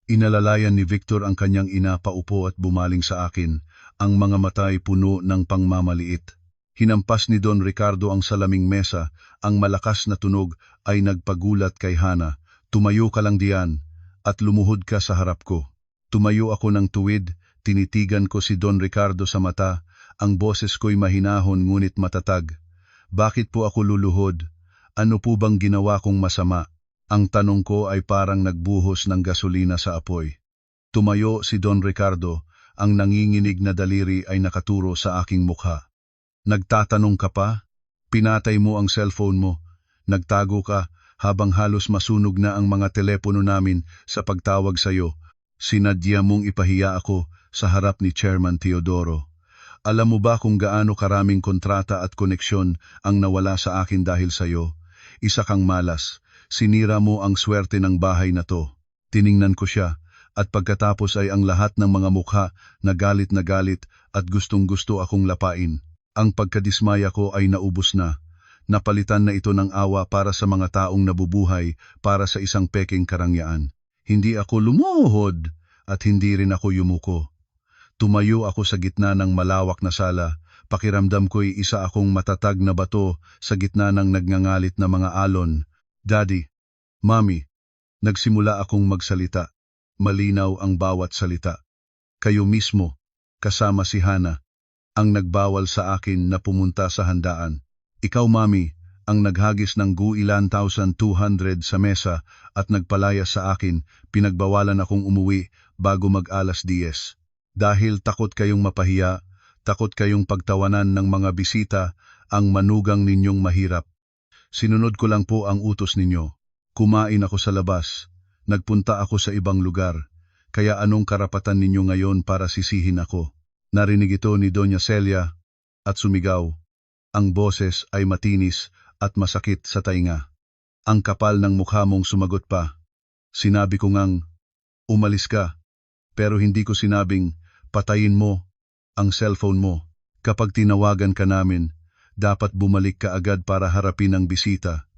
Inalalayan ni Victor ang kanyang ina paupo at bumaling sa akin, ang mga matay puno ng pangmamaliit. Hinampas ni Don Ricardo ang salaming mesa, ang malakas na tunog ay nagpagulat kay Hana. Tumayo ka lang diyan at lumuhod ka sa harap ko. Tumayo ako ng tuwid, tinitigan ko si Don Ricardo sa mata, ang boses ko'y mahinahon ngunit matatag. Bakit po ako luluhod? Ano po bang ginawa kong masama? Ang tanong ko ay parang nagbuhos ng gasolina sa apoy. Tumayo si Don Ricardo, ang nanginginig na daliri ay nakaturo sa aking mukha. Nagtatanong ka pa? Pinatay mo ang cellphone mo. Nagtago ka habang halos masunog na ang mga telepono namin sa pagtawag sa iyo. Sinadya mong ipahiya ako sa harap ni Chairman Teodoro. Alam mo ba kung gaano karaming kontrata at koneksyon ang nawala sa akin dahil sa iyo? Isa kang malas. Sinira mo ang swerte ng bahay na to. Tiningnan ko siya at pagkatapos ay ang lahat ng mga mukha na galit at gustong-gusto akong lapain. Ang pagkadismaya ko ay naubos na. Napalitan na ito ng awa para sa mga taong nabubuhay para sa isang peking karangyaan. Hindi ako lumuhod at hindi rin ako yumuko. Tumayo ako sa gitna ng malawak na sala. Pakiramdam ko'y isa akong matatag na bato sa gitna ng nagngangalit na mga alon. Daddy, Mami, nagsimula akong magsalita. Malinaw ang bawat salita. Kayo mismo, kasama si Hana, ang nagbawal sa akin na pumunta sa handaan. Ikaw, Mami, ang naghagis ng guilan 1,200 sa mesa at nagpalaya sa akin, pinagbawalan akong umuwi bago mag-alas 10. Dahil takot kayong mapahiya, takot kayong pagtawanan ng mga bisita, ang manugang ninyong mahirap. Sinunod ko lang po ang utos ninyo. Kumain ako sa labas. Nagpunta ako sa ibang lugar. Kaya anong karapatan ninyo ngayon para sisihin ako? Narinig ito ni Doña Celia at sumigaw. Ang boses ay matinis at masakit sa tainga. Ang kapal ng mukha mong sumagot pa. Sinabi ko ngang, umalis ka. Pero hindi ko sinabing, patayin mo ang cellphone mo. Kapag tinawagan ka namin, dapat bumalik ka agad para harapin ang bisita.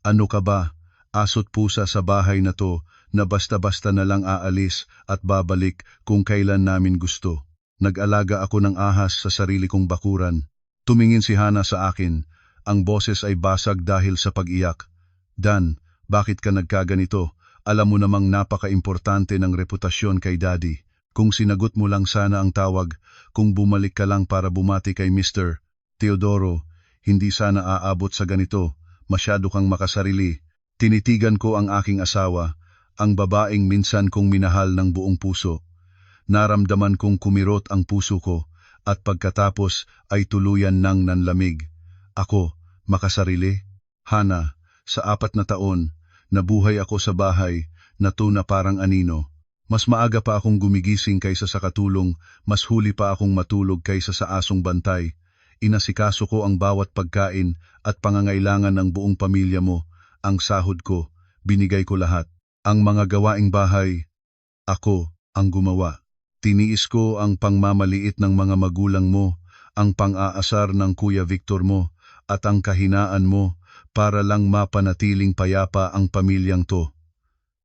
Ano ka ba? Aso't pusa sa bahay na to na basta-basta na lang aalis at babalik kung kailan namin gusto. Nag-alaga ako ng ahas sa sarili kong bakuran. Tumingin si Hana sa akin. Ang boses ay basag dahil sa pag-iyak. Dan, bakit ka nagkaganito? Alam mo namang napaka-importante ng reputasyon kay Daddy. Kung sinagot mo lang sana ang tawag, kung bumalik ka lang para bumati kay Mr. Teodoro, hindi sana aabot sa ganito. Masyado kang makasarili. Tinitigan ko ang aking asawa, ang babaeng minsan kong minahal ng buong puso. Naramdaman kong kumirot ang puso ko at pagkatapos ay tuluyan nang nanlamig. Ako, makasarili? Hana, sa 4 na taon, nabuhay ako sa bahay na tuna parang anino. Mas maaga pa akong gumigising kaysa sa katulong, mas huli pa akong matulog kaysa sa asong bantay. Inasikaso ko ang bawat pagkain at pangangailangan ng buong pamilya mo. Ang sahod ko, binigay ko lahat. Ang mga gawaing bahay, ako ang gumawa. Tiniis ko ang pangmamaliit ng mga magulang mo, ang pang-aasar ng Kuya Victor mo, at ang kahinaan mo para lang mapanatiling payapa ang pamilyang to.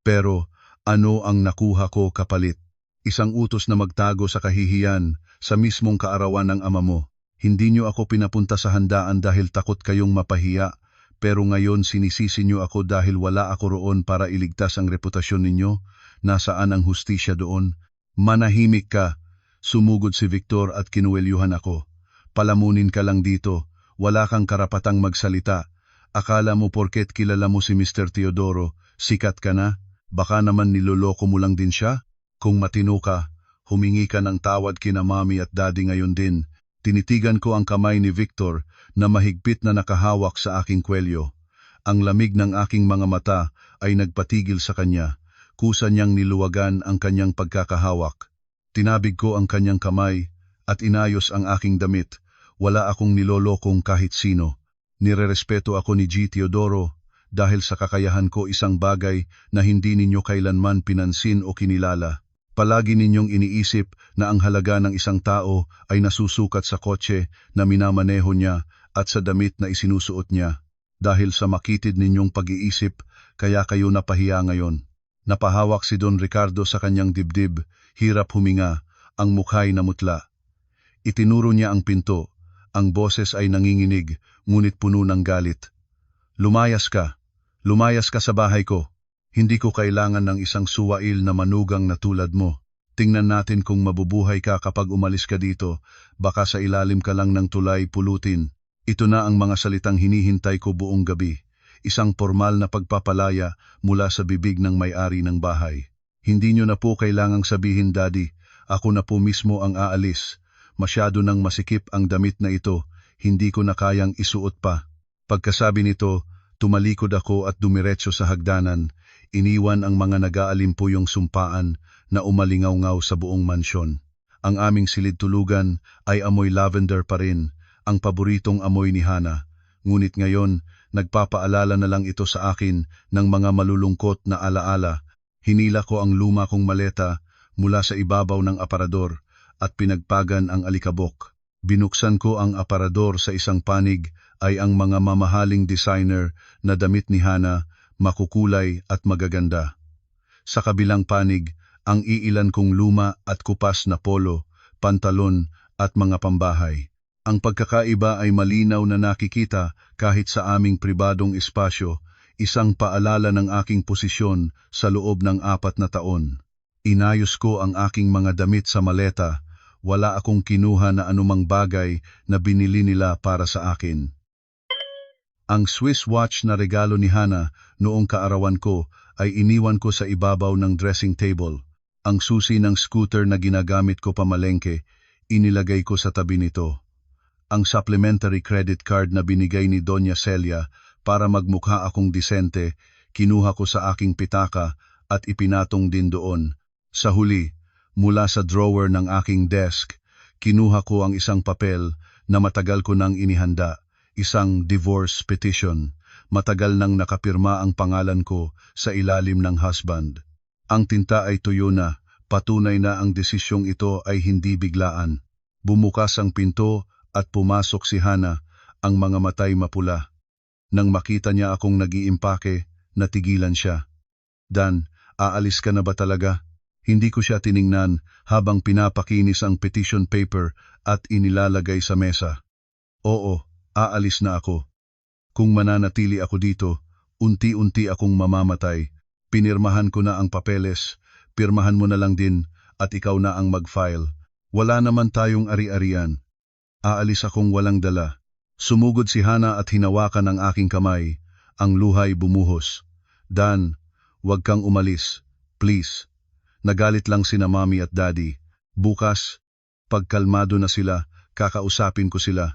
Pero ano ang nakuha ko kapalit? Isang utos na magtago sa kahihiyan sa mismong kaarawan ng ama mo. Hindi niyo ako pinapunta sa handaan dahil takot kayong mapahiya, pero ngayon sinisisi niyo ako dahil wala ako roon para iligtas ang reputasyon ninyo. Nasaan ang hustisya doon? Manahimik ka, sumugod si Victor at kinuwelyuhan ako. Palamunin ka lang dito, wala kang karapatang magsalita. Akala mo porket kilala mo si Mr. Teodoro, sikat ka na? Baka naman niloloko mo lang din siya? Kung matino ka, humingi ka ng tawad kina mami at daddy ngayon din. Tinitigan ko ang kamay ni Victor na mahigpit na nakahawak sa aking kwelyo. Ang lamig ng aking mga mata ay nagpatigil sa kanya. Kusa niyang niluwagan ang kanyang pagkakahawak. Tinabig ko ang kanyang kamay at inayos ang aking damit. Wala akong nilolokong kahit sino. Nirerespeto ako ni G. Teodoro dahil sa kakayahan ko isang bagay na hindi ninyo kailanman pinansin o kinilala. Palagi ninyong iniisip na ang halaga ng isang tao ay nasusukat sa kotse na minamaneho niya at sa damit na isinusuot niya. Dahil sa makitid ninyong pag-iisip, kaya kayo napahiya ngayon. Napahawak si Don Ricardo sa kanyang dibdib, hirap huminga, ang mukha'y namutla. Itinuro niya ang pinto, ang boses ay nanginginig, ngunit puno ng galit. Lumayas ka sa bahay ko. Hindi ko kailangan ng isang suwail na manugang na tulad mo. Tingnan natin kung mabubuhay ka kapag umalis ka dito, baka sa ilalim ka lang ng tulay pulutin. Ito na ang mga salitang hinihintay ko buong gabi. Isang formal na pagpapalaya mula sa bibig ng may-ari ng bahay. Hindi nyo na po kailangang sabihin, Daddy, ako na po mismo ang aalis. Masyado nang masikip ang damit na ito, hindi ko na kayang isuot pa. Pagkasabi nito, tumalikod ako at dumiretso sa hagdanan, iniwan ang mga nag-aalimpuyong sumpaan na umalingaw-ngaw sa buong mansyon. Ang aming silid tulugan ay amoy lavender pa rin, ang paboritong amoy ni Hana. Ngunit ngayon, nagpapaalala na lang ito sa akin ng mga malulungkot na alaala. Hinila ko ang luma kong maleta mula sa ibabaw ng aparador at pinagpagan ang alikabok. Binuksan ko ang aparador, sa isang panig ay ang mga mamahaling designer na damit ni Hana, makukulay at magaganda. Sa kabilang panig, ang iilan kong luma at kupas na polo, pantalon at mga pambahay. Ang pagkakaiba ay malinaw na nakikita kahit sa aming pribadong espasyo, isang paalala ng aking posisyon sa loob ng 4 na taon. Inayos ko ang aking mga damit sa maleta. Wala akong kinuha na anumang bagay na binili nila para sa akin. Ang Swiss watch na regalo ni Hana noong kaarawan ko ay iniwan ko sa ibabaw ng dressing table. Ang susi ng scooter na ginagamit ko pamalengke, inilagay ko sa tabi nito. Ang supplementary credit card na binigay ni Doña Celia para magmukha akong disente, kinuha ko sa aking pitaka at ipinatong din doon. Sa huli, mula sa drawer ng aking desk, kinuha ko ang isang papel na matagal ko nang inihanda, isang divorce petition. Matagal nang nakapirma ang pangalan ko sa ilalim ng husband. Ang tinta ay tuyo na, patunay na ang desisyong ito ay hindi biglaan. Bumukas ang pinto at pumasok si Hana, ang mga matay mapula. Nang makita niya akong nag-iimpake, natigilan siya. Dan, aalis ka na ba talaga? Hindi ko siya tiningnan habang pinapakinis ang petition paper at inilalagay sa mesa. Oo, aalis na ako. Kung mananatili ako dito, unti-unti akong mamamatay. Pinirmahan ko na ang papeles, pirmahan mo na lang din at ikaw na ang mag-file. Wala naman tayong ari-arian. Aalis akong walang dala. Sumugod si Hana at hinawakan ang aking kamay. Ang luhay bumuhos. Dan, wag kang umalis. Please. Nagalit lang sina mami at daddy. Bukas, pagkalmado na sila, kakausapin ko sila.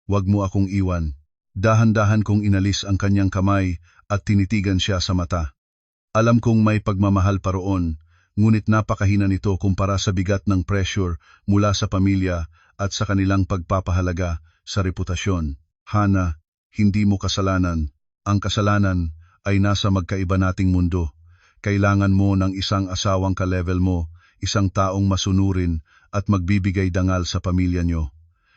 Wag mo akong iwan. Dahan-dahan kong inalis ang kanyang kamay at tinitigan siya sa mata. Alam kong may pagmamahal pa roon, ngunit napakahina nito kumpara sa bigat ng pressure mula sa pamilya at sa kanilang pagpapahalaga sa reputasyon. Hana, hindi mo kasalanan. Ang kasalanan ay nasa magkaiba nating mundo. Kailangan mo ng isang asawang ka-level mo, isang taong masunurin at magbibigay dangal sa pamilya nyo.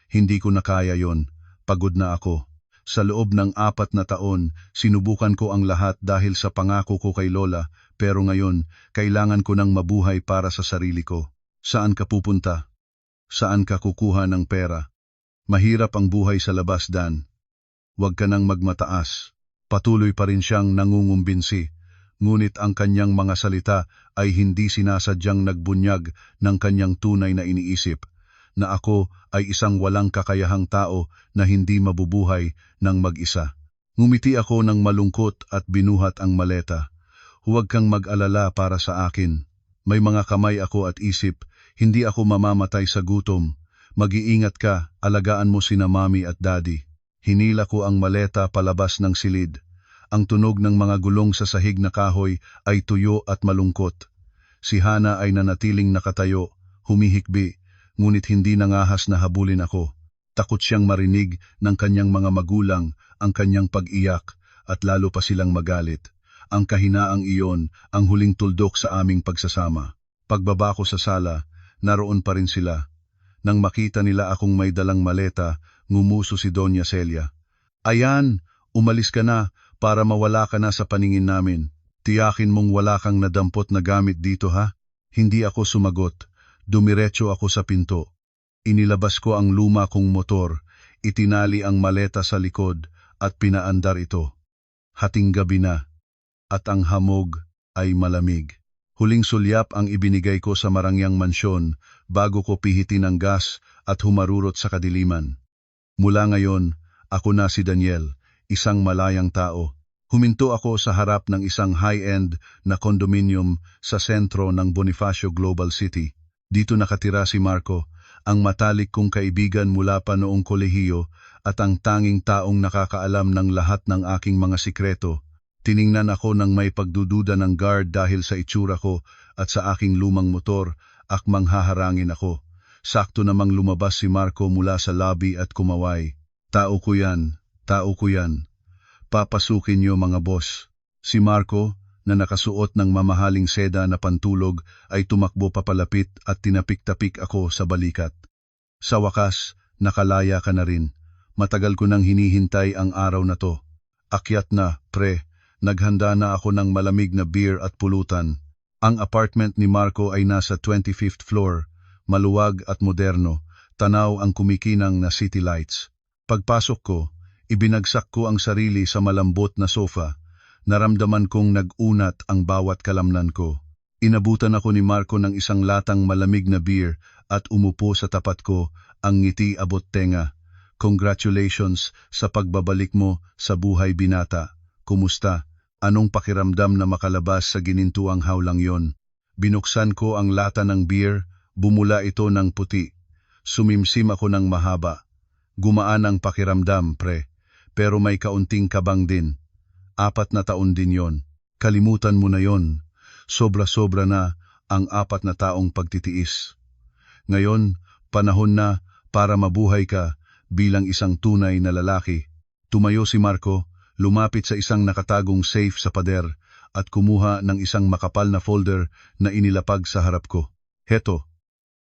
Hindi ko na kaya yon. Pagod na ako. Sa loob ng 4 na taon, sinubukan ko ang lahat dahil sa pangako ko kay Lola, pero ngayon, kailangan ko ng mabuhay para sa sarili ko. Saan ka pupunta? Saan ka kukuha ng pera? Mahirap ang buhay sa labas, Dan. Huwag ka nang magmataas. Patuloy pa rin siyang nangungumbinsi. Ngunit ang kanyang mga salita ay hindi sinasadyang nagbunyag ng kanyang tunay na iniisip, na ako ay isang walang kakayahang tao na hindi mabubuhay ng mag-isa. Ngumiti ako ng malungkot at binuhat ang maleta. Huwag kang mag-alala para sa akin. May mga kamay ako at isip, hindi ako mamamatay sa gutom. Mag-iingat ka, alagaan mo sina mami at daddy. Hinila ko ang maleta palabas ng silid. Ang tunog ng mga gulong sa sahig na kahoy ay tuyo at malungkot. Si Hana ay nanatiling nakatayo, humihikbi, ngunit hindi nangahas na habulin ako. Takot siyang marinig ng kanyang mga magulang ang kanyang pag-iyak at lalo pa silang magalit. Ang kahinaang iyon ang huling tuldok sa aming pagsasama. Pagbaba ko sa sala, naroon pa rin sila. Nang makita nila akong may dalang maleta, ngumuso si Doña Celia. Ayan, umalis ka na para mawala ka na sa paningin namin. Tiyakin mong wala kang nadampot na gamit dito ha? Hindi ako sumagot. Dumiretso ako sa pinto. Inilabas ko ang luma kong motor, itinali ang maleta sa likod at pinaandar ito. Hating gabi na, at ang hamog ay malamig. Huling sulyap ang ibinigay ko sa marangyang mansyon bago ko pihitin ang gas at humarurot sa kadiliman. Mula ngayon, ako na si Daniel, isang malayang tao. Huminto ako sa harap ng isang high-end na condominium sa sentro ng Bonifacio Global City. Dito nakatira si Marco, ang matalik kong kaibigan mula pa noong kolehiyo at ang tanging taong nakakaalam ng lahat ng aking mga sikreto. Tiningnan ako ng may pagdududa ng guard dahil sa itsura ko at sa aking lumang motor, akmang haharangin ako. Sakto namang lumabas si Marco mula sa lobby at kumaway. Tao ko yan, tao ko yan. Papasukin niyo mga boss. Si Marco, na nakasuot ng mamahaling seda na pantulog, ay tumakbo papalapit at tinapik-tapik ako sa balikat. Sa wakas, nakalaya ka na rin. Matagal ko nang hinihintay ang araw na to. Akyat na, pre. Naghanda na ako ng malamig na beer at pulutan. Ang apartment ni Marco ay nasa 25th floor, maluwag at moderno, tanaw ang kumikinang na city lights. Pagpasok ko, ibinagsak ko ang sarili sa malambot na sofa. Naramdaman kong nag-unat ang bawat kalamnan ko. Inabutan ako ni Marco ng isang latang malamig na beer at umupo sa tapat ko, ang ngiti abot tenga. Congratulations sa pagbabalik mo sa buhay binata. Kumusta? Anong pakiramdam na makalabas sa ginintuang hawlang yon? Binuksan ko ang lata ng beer, bumula ito ng puti. Sumimsim ako ng mahaba. Gumaan ang pakiramdam, pre, pero may kaunting kabang din. 4 na taon din yon. Kalimutan mo na yon. Sobra-sobra na ang 4 na taong pagtitiis. Ngayon, panahon na para mabuhay ka bilang isang tunay na lalaki. Tumayo si Marco, lumapit sa isang nakatagong safe sa pader at kumuha ng isang makapal na folder na inilapag sa harap ko. Heto,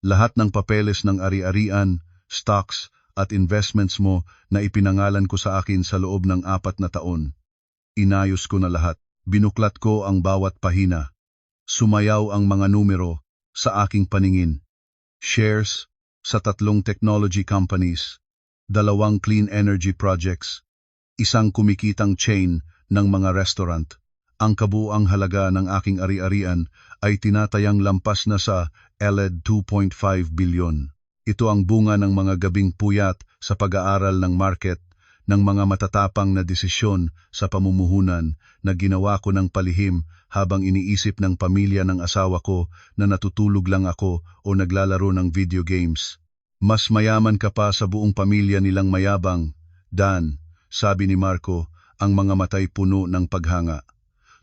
lahat ng papeles ng ari-arian, stocks at investments mo na ipinangalan ko sa akin sa loob ng 4 na taon. Inayos ko na lahat. Binuklat ko ang bawat pahina. Sumayaw ang mga numero sa aking paningin. Shares sa 3 technology companies, 2 clean energy projects, isang kumikitang chain ng mga restaurant. Ang kabuuang halaga ng aking ari-arian ay tinatayang lampas na sa LED 2.5 bilyon. Ito ang bunga ng mga gabing puyat sa pag-aaral ng market, ng mga matatapang na desisyon sa pamumuhunan na ginawa ko ng palihim habang iniisip ng pamilya ng asawa ko na natutulog lang ako o naglalaro ng video games. Mas mayaman ka pa sa buong pamilya nilang mayabang, Dan, sabi ni Marco, ang mga matay puno ng paghanga.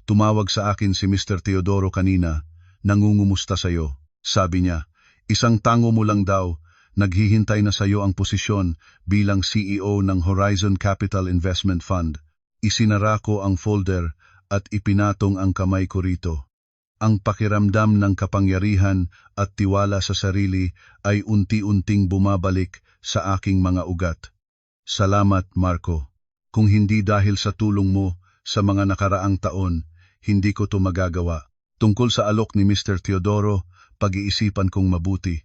Tumawag sa akin si Mr. Teodoro kanina, nangungumusta sa'yo. Sabi niya, isang tango mo lang daw, naghihintay na sa'yo ang posisyon bilang CEO ng Horizon Capital Investment Fund. Isinara ko ang folder at ipinatong ang kamay ko rito. Ang pakiramdam ng kapangyarihan at tiwala sa sarili ay unti-unting bumabalik sa aking mga ugat. Salamat, Marco. Kung hindi dahil sa tulong mo sa mga nakaraang taon, hindi ko to magagawa. Tungkol sa alok ni Mr. Teodoro, pag-iisipan kong mabuti.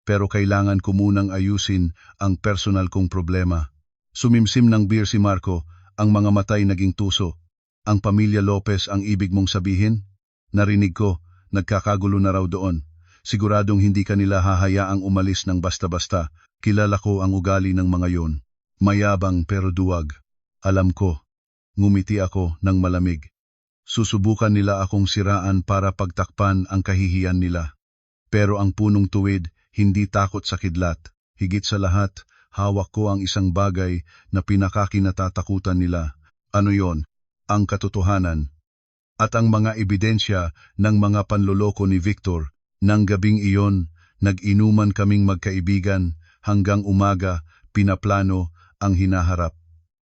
Pero kailangan ko munang ayusin ang personal kong problema. Sumimsim ng beer si Marco, ang mga matay naging tuso. Ang pamilya Lopez ang ibig mong sabihin? Narinig ko, nagkakagulo na raw doon. Siguradong hindi kanila hahayaang umalis ng basta-basta. Kilala ko ang ugali ng mga yon. Mayabang pero duwag. Alam ko, Ngumiti ako ng malamig. Susubukan nila akong siraan para pagtakpan ang kahihiyan nila. Pero ang punong tuwid, hindi takot sa kidlat. Higit sa lahat, hawak ko ang isang bagay na pinakakinatatakutan nila. Ano yon? Ang katotohanan. At ang mga ebidensya ng mga panloloko ni Victor. Nang gabing iyon, nag-inuman kaming magkaibigan hanggang umaga, pinaplano ang hinaharap.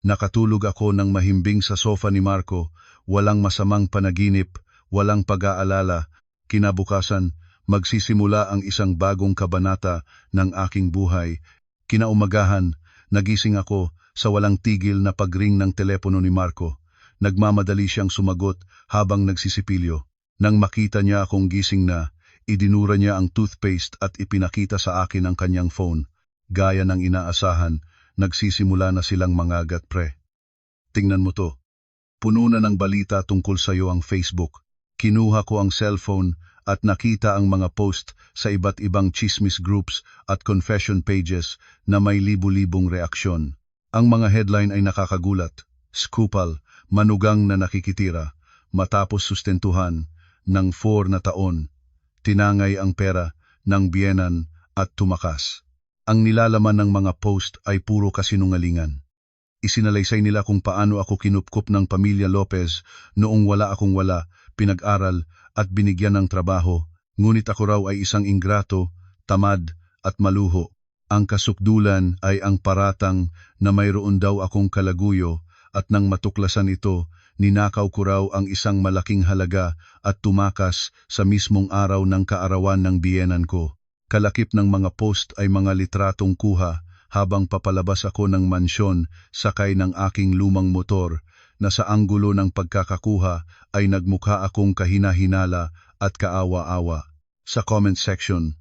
Nakatulog ako ng mahimbing sa sofa ni Marco, walang masamang panaginip, walang pag-aalala. Kinabukasan, magsisimula ang isang bagong kabanata ng aking buhay. Kinaumagahan, nagising ako sa walang tigil na pagring ng telepono ni Marco. Nagmamadali siyang sumagot habang nagsisipilyo. Nang makita niya akong gising na, idinura niya ang toothpaste at ipinakita sa akin ang kanyang phone. Gaya ng inaasahan, nagsisimula na silang mangagat pre. Tingnan mo to. Puno na ng balita tungkol sa iyo ang Facebook. Kinuha ko ang cellphone at nakita ang mga post sa iba't ibang chismis groups at confession pages na may libu-libong reaksyon. Ang mga headline ay nakakagulat. Skupal, manugang na nakikitira, matapos sustentuhan ng 4 na taon. Tinangay ang pera ng biyenan at tumakas. Ang nilalaman ng mga post ay puro kasinungalingan. Isinalaysay nila kung paano ako kinupkup ng pamilya Lopez noong wala akong wala, pinag-aral at binigyan ng trabaho, ngunit ako raw ay isang ingrato, tamad at maluho. Ang kasukdulan ay ang paratang na mayroon daw akong kalaguyo at nang matuklasan ito, ninakaw ko raw ang isang malaking halaga at tumakas sa mismong araw ng kaarawan ng biyenan ko. Kalakip ng mga post ay mga litratong kuha habang papalabas ako ng mansyon sakay ng aking lumang motor na sa anggulo ng pagkakakuha ay nagmukha akong kahina-hinala at kaawa-awa. Sa comment section,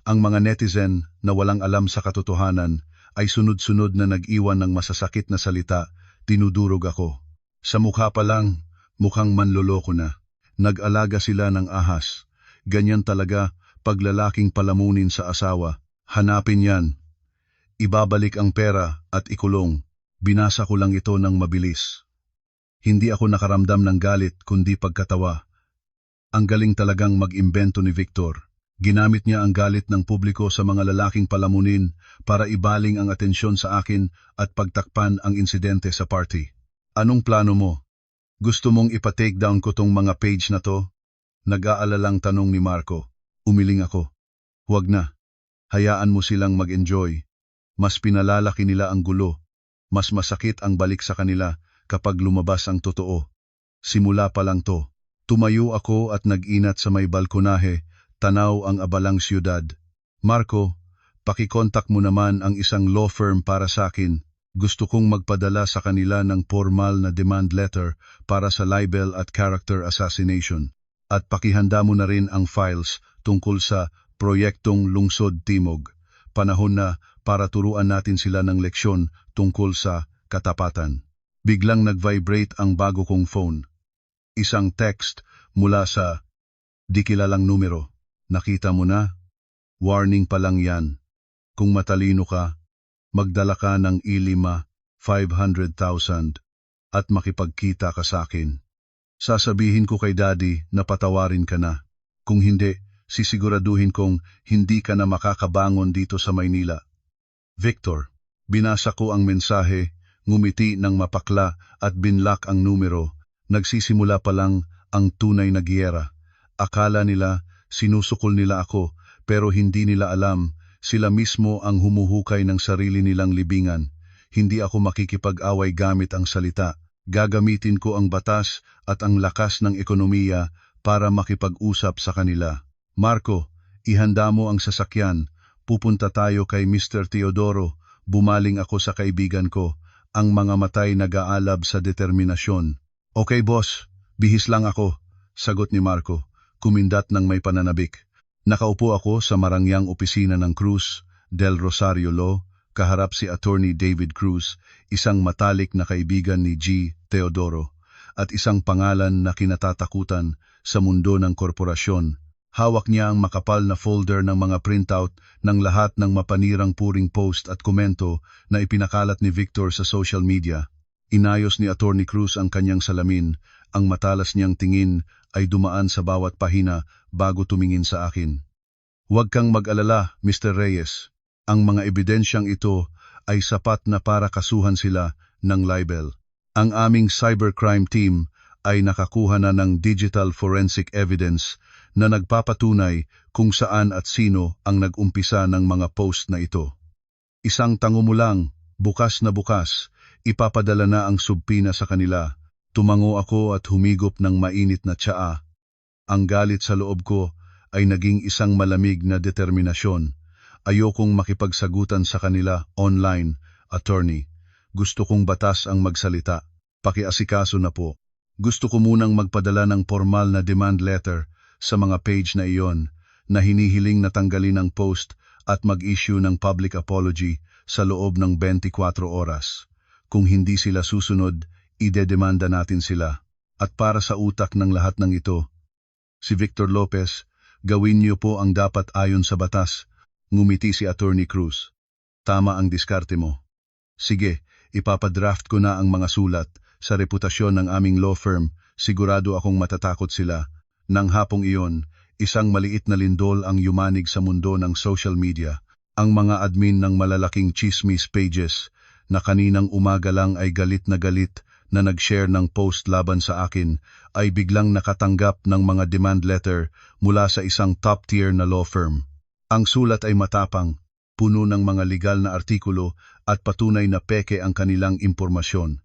ang mga netizen na walang alam sa katotohanan ay sunod-sunod na nag-iwan ng masasakit na salita, tinudurog ako. Sa mukha pa lang, mukhang manloloko na. Nag-alaga sila ng ahas. Ganyan talaga paglalaking palamunin sa asawa. Hanapin yan. Ibabalik ang pera at ikulong. Binasa ko lang ito ng mabilis. Hindi ako nakaramdam ng galit kundi pagkatawa. Ang galing talagang mag-imbento ni Victor. Ginamit niya ang galit ng publiko sa mga lalaking palamunin para ibaling ang atensyon sa akin at pagtakpan ang insidente sa party. Anong plano mo? Gusto mong ipa-take down ko tong mga page na to? Nag-aalalang tanong ni Marco. Umiling ako. Huwag na. Hayaan mo silang mag-enjoy. Mas pinalalaki nila ang gulo. Mas masakit ang balik sa kanila kapag lumabas ang totoo. Simula pa lang to. Tumayo ako at nag-inat sa may balkonahe, tanaw ang abalang siyudad. Marco, pakikontak mo naman ang isang law firm para sa akin. Gusto kong magpadala sa kanila ng formal na demand letter para sa libel at character assassination. At pakihanda mo na rin ang files tungkol sa proyektong Lungsod Timog. Panahon na para turuan natin sila ng leksyon tungkol sa katapatan. Biglang nag-vibrate ang bago kong phone. Isang text mula sa di kilalang numero. Nakita mo na? Warning pa lang yan. Kung matalino ka, magdala ka ng ilima 500,000 at makipagkita ka sa akin. Sasabihin ko kay Daddy na patawarin ka na. Kung hindi, sisiguraduhin kong hindi ka na makakabangon dito sa Maynila. Victor, binasa ko ang mensahe, ngumiti ng mapakla at binlock ang numero. Nagsisimula pa lang ang tunay na giyera. Akala nila sinusukol nila ako, pero hindi nila alam, sila mismo ang humuhukay ng sarili nilang libingan. Hindi ako makikipag-away gamit ang salita. Gagamitin ko ang batas at ang lakas ng ekonomiya para makipag-usap sa kanila. Marco, ihanda mo ang sasakyan. Pupunta tayo kay Mr. Teodoro. Bumaling ako sa kaibigan ko. Ang mga matay nag-aalab sa determinasyon. Okay boss, bihis lang ako, sagot ni Marco, kumindat ng may pananabik. Nakaupo ako sa marangyang opisina ng Cruz del Rosario Law, kaharap si Attorney David Cruz, isang matalik na kaibigan ni G. Teodoro, at isang pangalan na kinatatakutan sa mundo ng korporasyon. Hawak niya ang makapal na folder ng mga printout ng lahat ng mapanirang puring post at komento na ipinakalat ni Victor sa social media. Inayos ni Attorney Cruz ang kanyang salamin, ang matalas niyang tingin ay dumaan sa bawat pahina bago tumingin sa akin. Huwag kang mag-alala, Mr. Reyes. Ang mga ebidensyang ito ay sapat na para kasuhan sila ng libel. Ang aming cybercrime team ay nakakuha na ng digital forensic evidence na nagpapatunay kung saan at sino ang nag-umpisa ng mga post na ito. Isang tango mo lang, bukas na bukas, ipapadala na ang subpina sa kanila. Tumango ako at humigop ng mainit na tsaa. Ang galit sa loob ko ay naging isang malamig na determinasyon. Ayokong makipagsagutan sa kanila online, attorney. Gusto kong batas ang magsalita. Pakiasikaso na po. Gusto ko munang magpadala ng formal na demand letter sa mga page na iyon na hinihiling na tanggalin ang post at mag-issue ng public apology sa loob ng 24 oras. Kung hindi sila susunod, idedemanda natin sila. At para sa utak ng lahat ng ito, si Victor Lopez, gawin niyo po ang dapat ayon sa batas, ngumiti si Attorney Cruz. Tama ang diskarte mo. Sige, ipapadraft ko na ang mga sulat. Sa reputasyon ng aming law firm, sigurado akong matatakot sila. Nang hapong iyon, isang maliit na lindol ang yumanig sa mundo ng social media. Ang mga admin ng malalaking chismis pages na kaninang umaga lang ay galit na nag-share ng post laban sa akin ay biglang nakatanggap ng mga demand letter mula sa isang top-tier na law firm. Ang sulat ay matapang, puno ng mga legal na artikulo at patunay na peke ang kanilang impormasyon.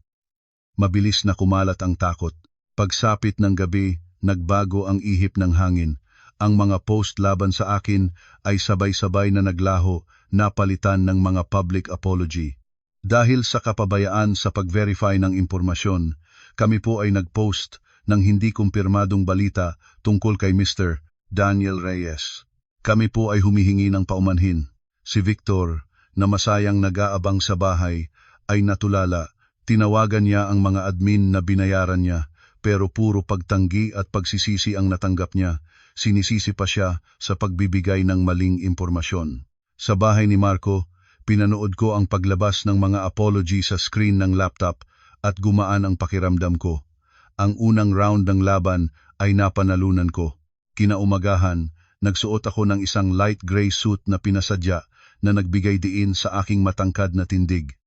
Mabilis na kumalat ang takot. Pagsapit ng gabi, nagbago ang ihip ng hangin. Ang mga post laban sa akin ay sabay-sabay na naglaho, napalitan ng mga public apology. Dahil sa kapabayaan sa pag-verify ng impormasyon, kami po ay nag-post ng hindi kumpirmadong balita tungkol kay Mr. Daniel Reyes. Kami po ay humihingi ng paumanhin. Si Victor, na masayang nag-aabang sa bahay, ay natulala. Tinawagan niya ang mga admin na binayaran niya, pero puro pagtanggi at pagsisisi ang natanggap niya. Sinisisi pa siya sa pagbibigay ng maling impormasyon. Sa bahay ni Marco, pinanood ko ang paglabas ng mga apology sa screen ng laptop at gumaan ang pakiramdam ko. Ang unang round ng laban ay napanalunan ko. Kinaumagahan, nagsuot ako ng isang light gray suit na pinasadya na nagbigay diin sa aking matangkad na tindig.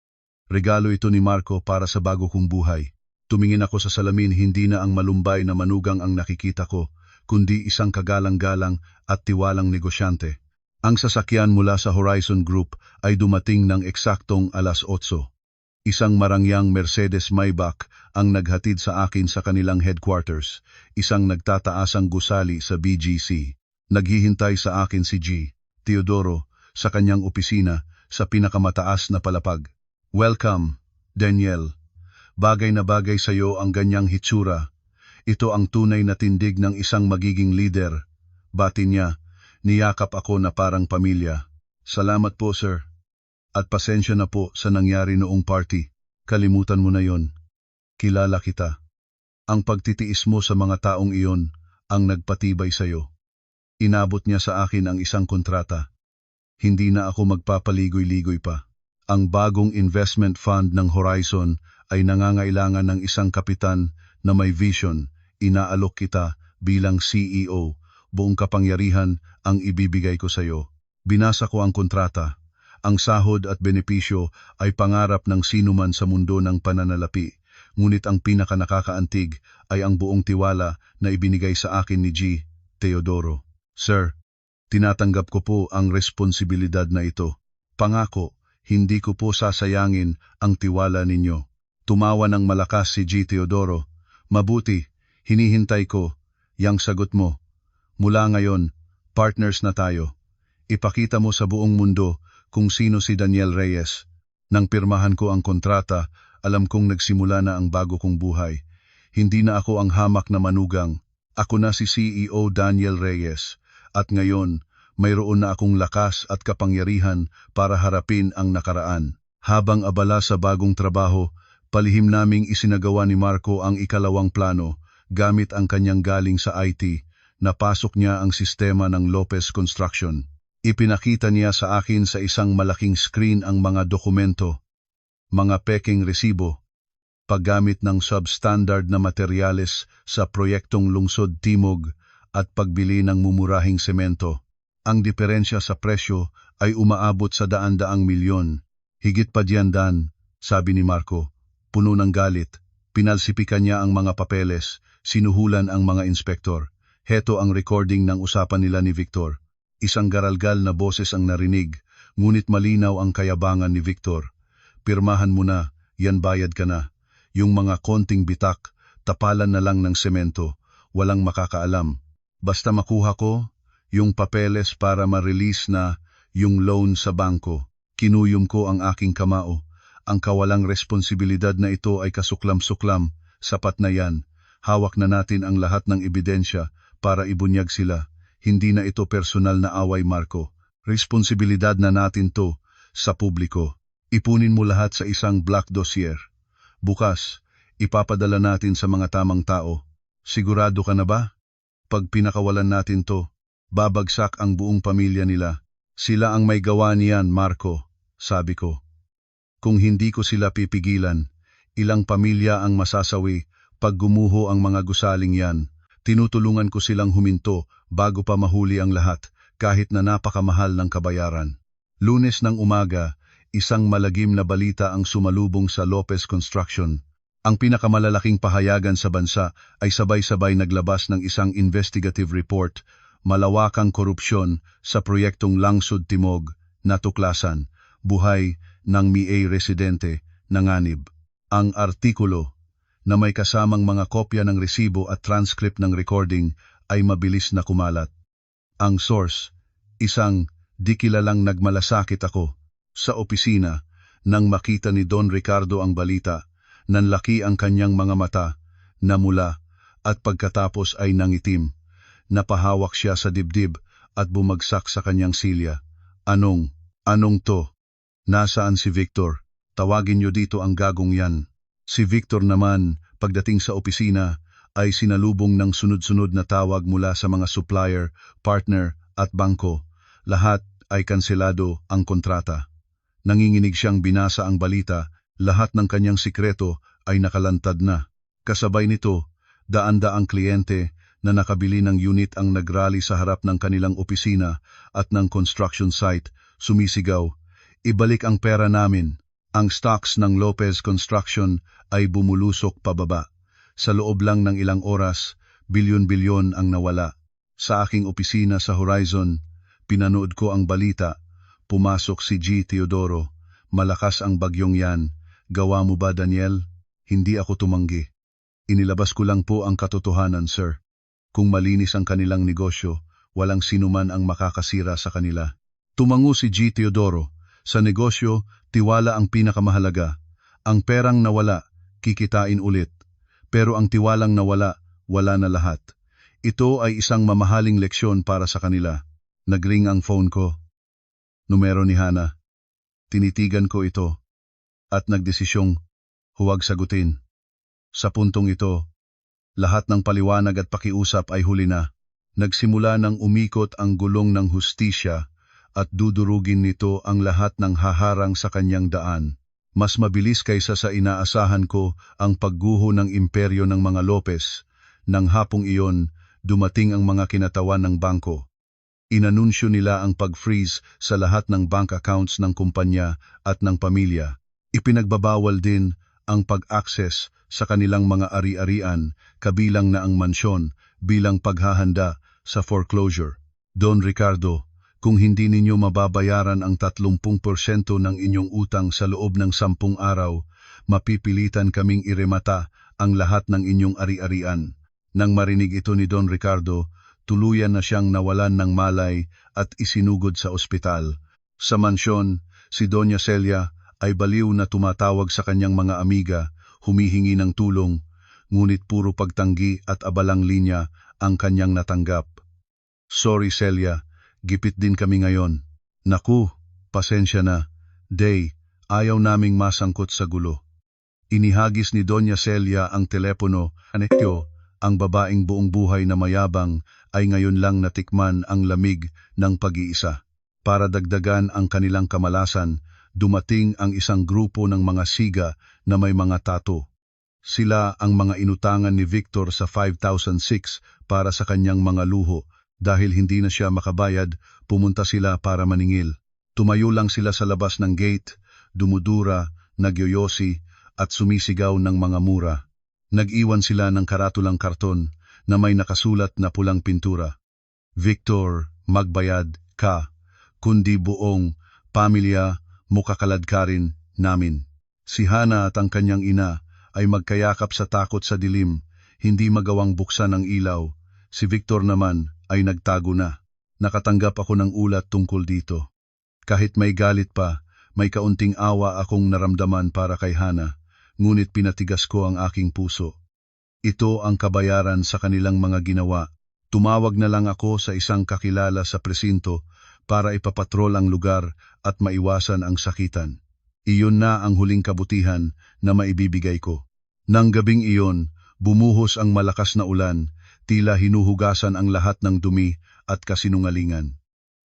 Regalo ito ni Marco para sa bago kong buhay. Tumingin ako sa salamin, hindi na ang malumbay na manugang ang nakikita ko, kundi isang kagalang-galang at tiwalang negosyante. Ang sasakyan mula sa Horizon Group ay dumating ng eksaktong alas 8. Isang marangyang Mercedes Maybach ang naghatid sa akin sa kanilang headquarters, isang nagtataasang gusali sa BGC. Naghihintay sa akin si G. Teodoro sa kanyang opisina sa pinakamataas na palapag. Welcome, Daniel. Bagay na bagay sa iyo ang ganyang hitsura. Ito ang tunay na tindig ng isang magiging leader. Bati niya, niyakap ako na parang pamilya. Salamat po, sir. At pasensya na po sa nangyari noong party. Kalimutan mo na yon. Kilala kita. Ang pagtitiis mo sa mga taong iyon ang nagpatibay sa iyo. Inabot niya sa akin ang isang kontrata. Hindi na ako magpapaligoy-ligoy pa. Ang bagong investment fund ng Horizon ay nangangailangan ng isang kapitan na may vision. Inaalok kita bilang CEO. Buong kapangyarihan ang ibibigay ko sa iyo. Binasa ko ang kontrata. Ang sahod at benepisyo ay pangarap ng sinuman sa mundo ng pananalapi. Ngunit ang pinakanakakaantig ay ang buong tiwala na ibinigay sa akin ni G. Teodoro. Sir, tinatanggap ko po ang responsibilidad na ito. Pangako, hindi ko po sasayangin ang tiwala ninyo. Tumawa ng malakas si G. Teodoro. Mabuti, hinihintay ko, yang sagot mo. Mula ngayon, partners na tayo. Ipakita mo sa buong mundo kung sino si Daniel Reyes. Nang pirmahan ko ang kontrata, alam kong nagsimula na ang bago kong buhay. Hindi na ako ang hamak na manugang. Ako na si CEO Daniel Reyes. At ngayon, mayroon na akong lakas at kapangyarihan para harapin ang nakaraan. Habang abala sa bagong trabaho, palihim naming isinagawa ni Marco ang ikalawang plano gamit ang kanyang galing sa IT. Napasok niya ang sistema ng Lopez Construction. Ipinakita niya sa akin sa isang malaking screen ang mga dokumento, mga peking resibo, paggamit ng substandard na materyales sa proyektong Lungsod Timog at pagbili ng mumurahing semento. Ang diferensya sa presyo ay umaabot sa daan-daang milyon. Higit pa diyan, Dan, sabi ni Marco, puno ng galit. Pinalsipikan niya ang mga papeles, sinuhulan ang mga inspektor. Heto ang recording ng usapan nila ni Victor. Isang garalgal na boses ang narinig, ngunit malinaw ang kayabangan ni Victor. Pirmahan mo na, yan bayad ka na. Yung mga konting bitak, tapalan na lang ng semento, walang makakaalam. Basta makuha ko yung papeles para ma-release na yung loan sa bangko. Kinuyom ko ang aking kamao. Ang kawalang responsibilidad na ito ay kasuklam-suklam. Sapat na yan. Hawak na natin ang lahat ng ebidensya para ibunyag sila. Hindi na ito personal na away, Marco. Responsibilidad na natin to sa publiko. Ipunin mo lahat sa isang black dossier. Bukas, ipapadala natin sa mga tamang tao. Sigurado ka na ba? Pag pinakawalan natin to, babagsak ang buong pamilya nila. Sila ang may gawa niyan, Marco, sabi ko. Kung hindi ko sila pipigilan, ilang pamilya ang masasawi pag gumuho ang mga gusaling yan. Tinutulungan ko silang huminto bago pa mahuli ang lahat, kahit na napakamahal ng kabayaran. Lunes ng umaga, isang malagim na balita ang sumalubong sa Lopez Construction. Ang pinakamalalaking pahayagan sa bansa ay sabay-sabay naglabas ng isang investigative report, malawakang korupsyon sa proyektong Lungsod Timog, natuklasan, buhay ng MIA residente, nanganib. Ang artikulo, na may kasamang mga kopya ng resibo at transcript ng recording, ay mabilis na kumalat. Ang source, isang di kilalang nagmalasakit ako, sa opisina, nang makita ni Don Ricardo ang balita, nanlaki ang kanyang mga mata, namula, at pagkatapos ay nangitim. Napahawak siya sa dibdib at bumagsak sa kanyang silya. Anong to? Nasaan si Victor? Tawagin niyo dito ang gagong yan. Si Victor naman, pagdating sa opisina, ay sinalubong ng sunod-sunod na tawag mula sa mga supplier, partner at bangko. Lahat ay kanselado ang kontrata. Nanginginig siyang binasa ang balita, lahat ng kanyang sikreto ay nakalantad na. Kasabay nito, daan-daang kliyente na nakabili ng unit ang nagrally sa harap ng kanilang opisina at ng construction site, sumisigaw, "Ibalik ang pera namin." Ang stocks ng Lopez Construction ay bumulusok pababa. Sa loob lang ng ilang oras, bilyon-bilyon ang nawala. Sa aking opisina sa Horizon, pinanood ko ang balita. Pumasok si G. Teodoro. "Malakas ang bagyong yan. Gawa mo ba, Daniel?" Hindi ako tumanggi. "Inilabas ko lang po ang katotohanan, sir. Kung malinis ang kanilang negosyo, walang sinuman ang makakasira sa kanila." Tumango si G. Teodoro. "Sa negosyo, tiwala ang pinakamahalaga. Ang perang nawala, kikitain ulit. Pero ang tiwalang nawala, wala na lahat. Ito ay isang mamahaling leksyon para sa kanila." Nagring ang phone ko. Numero ni Hana. Tinitigan ko ito at nagdesisyong huwag sagutin. Sa puntong ito, lahat ng paliwanag at pakiusap ay huli na. Nagsimula ng umikot ang gulong ng hustisya at dudurugin nito ang lahat ng haharang sa kanyang daan. Mas mabilis kaysa sa inaasahan ko ang pagguho ng imperyo ng mga Lopez. Nang hapong iyon, dumating ang mga kinatawan ng bangko. Inanunsyo nila ang pag-freeze sa lahat ng bank accounts ng kumpanya at ng pamilya. Ipinagbabawal din ang pag-access sa kanilang mga ari-arian, kabilang na ang mansyon, bilang paghahanda sa foreclosure. Don Ricardo, kung hindi ninyo mababayaran ang 30% ng inyong utang sa loob ng 10 araw, mapipilitan kaming iremata ang lahat ng inyong ari-arian. Nang marinig ito ni Don Ricardo, tuluyan na siyang nawalan ng malay at isinugod sa ospital. Sa mansyon, si Doña Celia ay baliw na tumatawag sa kanyang mga amiga, humihingi ng tulong, ngunit puro pagtanggi at abalang linya ang kanyang natanggap. "Sorry Celia, gipit din kami ngayon." "Naku, pasensya na. Day, ayaw naming masangkot sa gulo." Inihagis ni Doña Celia ang telepono. Anekyo, ang babaeng buong buhay na mayabang ay ngayon lang natikman ang lamig ng pag-iisa. Para dagdagan ang kanilang kamalasan, dumating ang isang grupo ng mga siga na may mga tato. Sila ang mga inutangan ni Victor sa 5,006 para sa kanyang mga luho. Dahil hindi na siya makabayad, pumunta sila para maningil. Tumayo lang sila sa labas ng gate, dumudura, nagyoyosi, at sumisigaw ng mga mura. Nag-iwan sila ng karatulang karton na may nakasulat na pulang pintura. Victor, magbayad ka, kundi buong pamilya mo kakaladkarin namin. Si Hana at ang kanyang ina ay magkayakap sa takot sa dilim, hindi magawang buksan ang ilaw. Si Victor naman ay nagtago na. Nakatanggap ako ng ulat tungkol dito. Kahit may galit pa, may kaunting awa akong naramdaman para kay Hana, ngunit pinatigas ko ang aking puso. Ito ang kabayaran sa kanilang mga ginawa. Tumawag na lang ako sa isang kakilala sa presinto para ipapatrol ang lugar at maiwasan ang sakitan. Iyon na ang huling kabutihan na maibibigay ko. Nang gabing iyon, bumuhos ang malakas na ulan, tila hinuhugasan ang lahat ng dumi at kasinungalingan.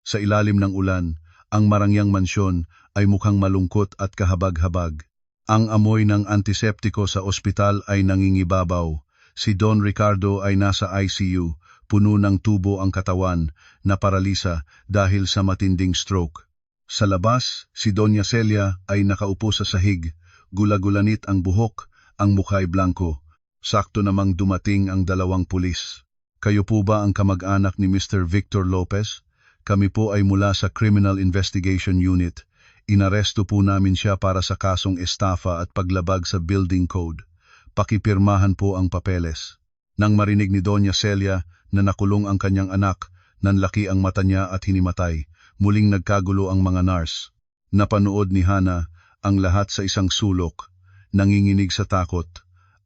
Sa ilalim ng ulan, ang marangyang mansyon ay mukhang malungkot at kahabag-habag. Ang amoy ng antiseptiko sa ospital ay nangingibabaw. Si Don Ricardo ay nasa ICU, puno ng tubo ang katawan, na paralisa dahil sa matinding stroke. Sa labas, si Doña Celia ay nakaupo sa sahig, gula-gulanit ang buhok, ang mukha'y blanco. Sakto namang dumating ang 2 pulis. Kayo po ba ang kamag-anak ni Mr. Victor Lopez? Kami po ay mula sa Criminal Investigation Unit. Inaresto po namin siya para sa kasong estafa at paglabag sa building code. Pakipirmahan po ang papeles. Nang marinig ni Doña Celia na nakulong ang kanyang anak, nanlaki ang mata niya at hinimatay. Muling nagkagulo ang mga nurse. Napanood ni Hana ang lahat sa isang sulok, nanginginig sa takot.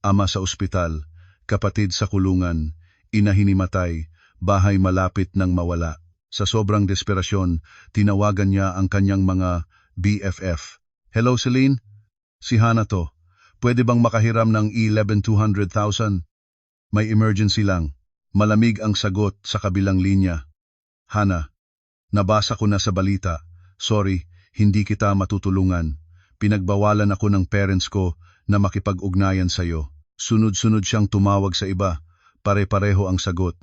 Ama sa ospital, kapatid sa kulungan, ina hinimatay, bahay malapit nang mawala. Sa sobrang desperasyon, tinawagan niya ang kanyang mga BFF. Hello Celine? Si Hana to. Pwede bang makahiram ng 11,200,000? May emergency lang. Malamig ang sagot sa kabilang linya. Hana, nabasa ko na sa balita. Sorry, hindi kita matutulungan. Pinagbawalan ako ng parents ko na makipag-ugnayan sa'yo. Sunod-sunod siyang tumawag sa iba. Pare-pareho ang sagot.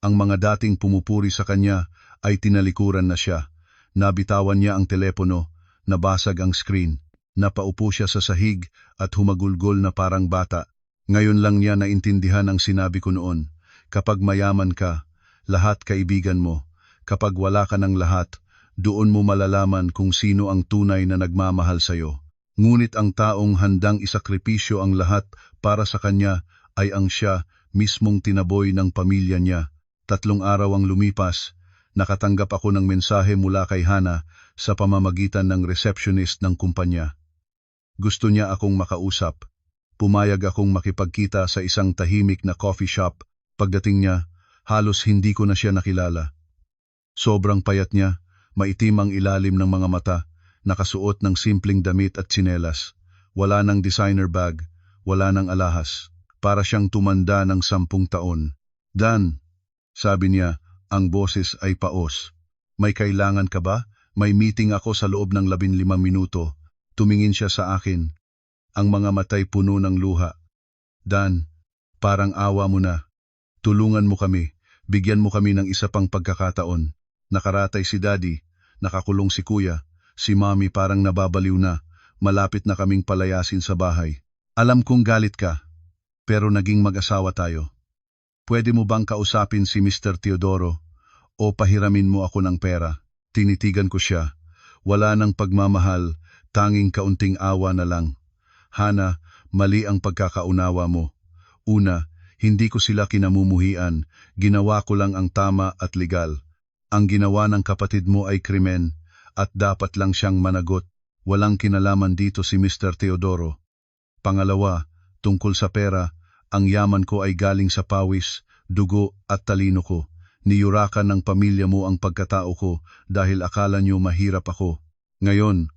Ang mga dating pumupuri sa kanya ay tinalikuran na siya. Nabitawan niya ang telepono, nabasag ang screen. Napaupo siya sa sahig at humagulgol na parang bata. Ngayon lang niya naintindihan ang sinabi ko noon. Kapag mayaman ka, lahat kaibigan mo. Kapag wala ka ng lahat, doon mo malalaman kung sino ang tunay na nagmamahal sa'yo. Ngunit ang taong handang isakripisyo ang lahat para sa kanya ay ang siya mismong tinaboy ng pamilya niya. 3 araw ang lumipas, nakatanggap ako ng mensahe mula kay Hana sa pamamagitan ng receptionist ng kumpanya. Gusto niya akong makausap. Pumayag akong makipagkita sa isang tahimik na coffee shop. Pagdating niya, halos hindi ko na siya nakilala. Sobrang payat niya, maitim ang ilalim ng mga mata, nakasuot ng simpleng damit at tsinelas. Wala ng designer bag, wala ng alahas. Para siyang tumanda ng 10 taon. Dan, sabi niya, ang boses ay paos. May kailangan ka ba? May meeting ako sa loob ng 15 minuto. Tumingin siya sa akin. Ang mga matay puno ng luha. Dan, parang awa mo na. Tulungan mo kami. Bigyan mo kami ng isa pang pagkakataon. Nakaratay si Daddy, nakakulong si Kuya, si Mommy parang nababaliw na. Malapit na kaming palayasin sa bahay. Alam kong galit ka, pero naging mag-asawa tayo. Pwede mo bang kausapin si Mr. Teodoro o pahiramin mo ako ng pera? Tinitigan ko siya. Wala nang pagmamahal, tanging kaunting awa na lang. Hana, mali ang pagkakaunawa mo. Una, hindi ko sila kinamumuhian, ginawa ko lang ang tama at legal. Ang ginawa ng kapatid mo ay krimen, at dapat lang siyang managot. Walang kinalaman dito si Mr. Teodoro. Pangalawa, tungkol sa pera, ang yaman ko ay galing sa pawis, dugo at talino ko. Niyurakan ng pamilya mo ang pagkatao ko dahil akala niyo mahirap ako. Ngayon,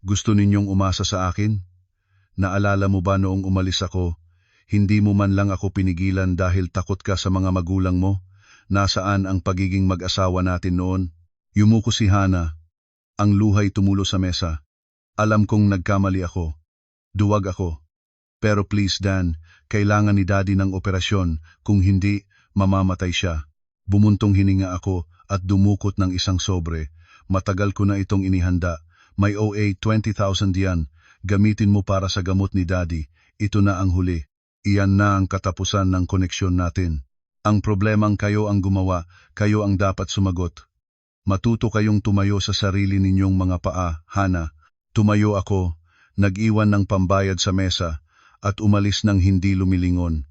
gusto ninyong umasa sa akin? Naalala mo ba noong umalis ako, hindi mo man lang ako pinigilan dahil takot ka sa mga magulang mo? Nasaan ang pagiging mag-asawa natin noon? Yumuko si Hana. Ang luhay tumulo sa mesa. Alam kong nagkamali ako. Duwag ako. Pero please Dan, kailangan ni Daddy ng operasyon, kung hindi, mamamatay siya. Bumuntong hininga ako at dumukot ng isang sobre. Matagal ko na itong inihanda. May OA 20,000 yan. Gamitin mo para sa gamot ni Daddy. Ito na ang huli. Iyan na ang katapusan ng koneksyon natin. Ang problemang kayo ang gumawa, kayo ang dapat sumagot. Matuto kayong tumayo sa sarili ninyong mga paa, Hana. Tumayo ako, nag-iwan ng pambayad sa mesa, at umalis ng hindi lumilingon.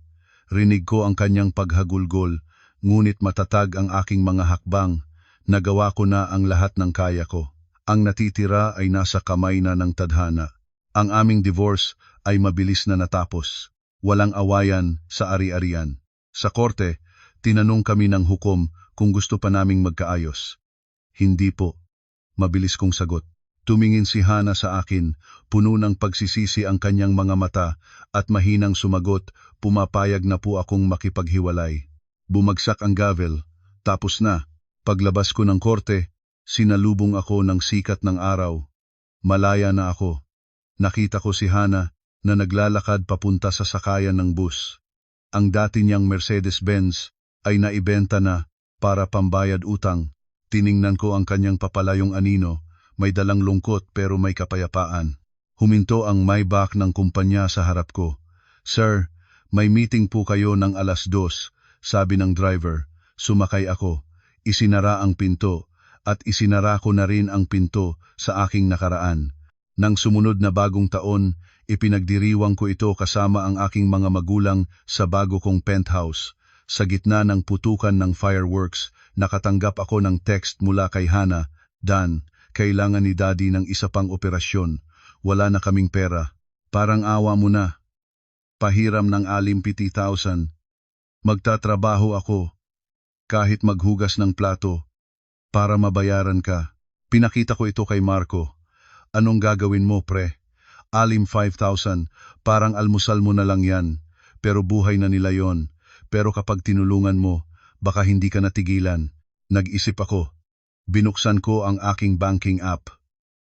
Rinig ko ang kanyang paghagulgol, ngunit matatag ang aking mga hakbang. Nagawa ko na ang lahat ng kaya ko. Ang natitira ay nasa kamay na ng tadhana. Ang aming divorce ay mabilis na natapos. Walang awayan sa ari-arian. Sa korte, tinanong kami ng hukom kung gusto pa naming magkaayos. Hindi po. Mabilis kong sagot. Tumingin si Hana sa akin, puno ng pagsisisi ang kanyang mga mata, at mahinang sumagot, pumapayag na po akong makipaghiwalay. Bumagsak ang gavel. Tapos na. Paglabas ko ng korte, sinalubong ako ng sikat ng araw. Malaya na ako. Nakita ko si Hana na naglalakad papunta sa sakayan ng bus. Ang dati niyang Mercedes-Benz ay naibenta na para pambayad utang. Tiningnan ko ang kanyang papalayong anino, may dalang lungkot pero may kapayapaan. Huminto ang Maybach ng kumpanya sa harap ko. Sir, may meeting po kayo ng 2:00, sabi ng driver. Sumakay ako. Isinara ang pinto, at isinara ko na rin ang pinto sa aking nakaraan. Nang sumunod na bagong taon, ipinagdiriwang ko ito kasama ang aking mga magulang sa bago kong penthouse. Sa gitna ng putukan ng fireworks, nakatanggap ako ng text mula kay Hana, Dan, kailangan ni Daddy ng isa pang operasyon. Wala na kaming pera. Parang awa mo na. Pahiram ng 50,000. Magtatrabaho ako. Kahit maghugas ng plato. Para mabayaran ka. Pinakita ko ito kay Marco. Anong gagawin mo, pre? 5,000. Parang almusal mo na lang yan. Pero buhay na nila yon. Pero kapag tinulungan mo, baka hindi ka natigilan. Nag-isip ako. Binuksan ko ang aking banking app.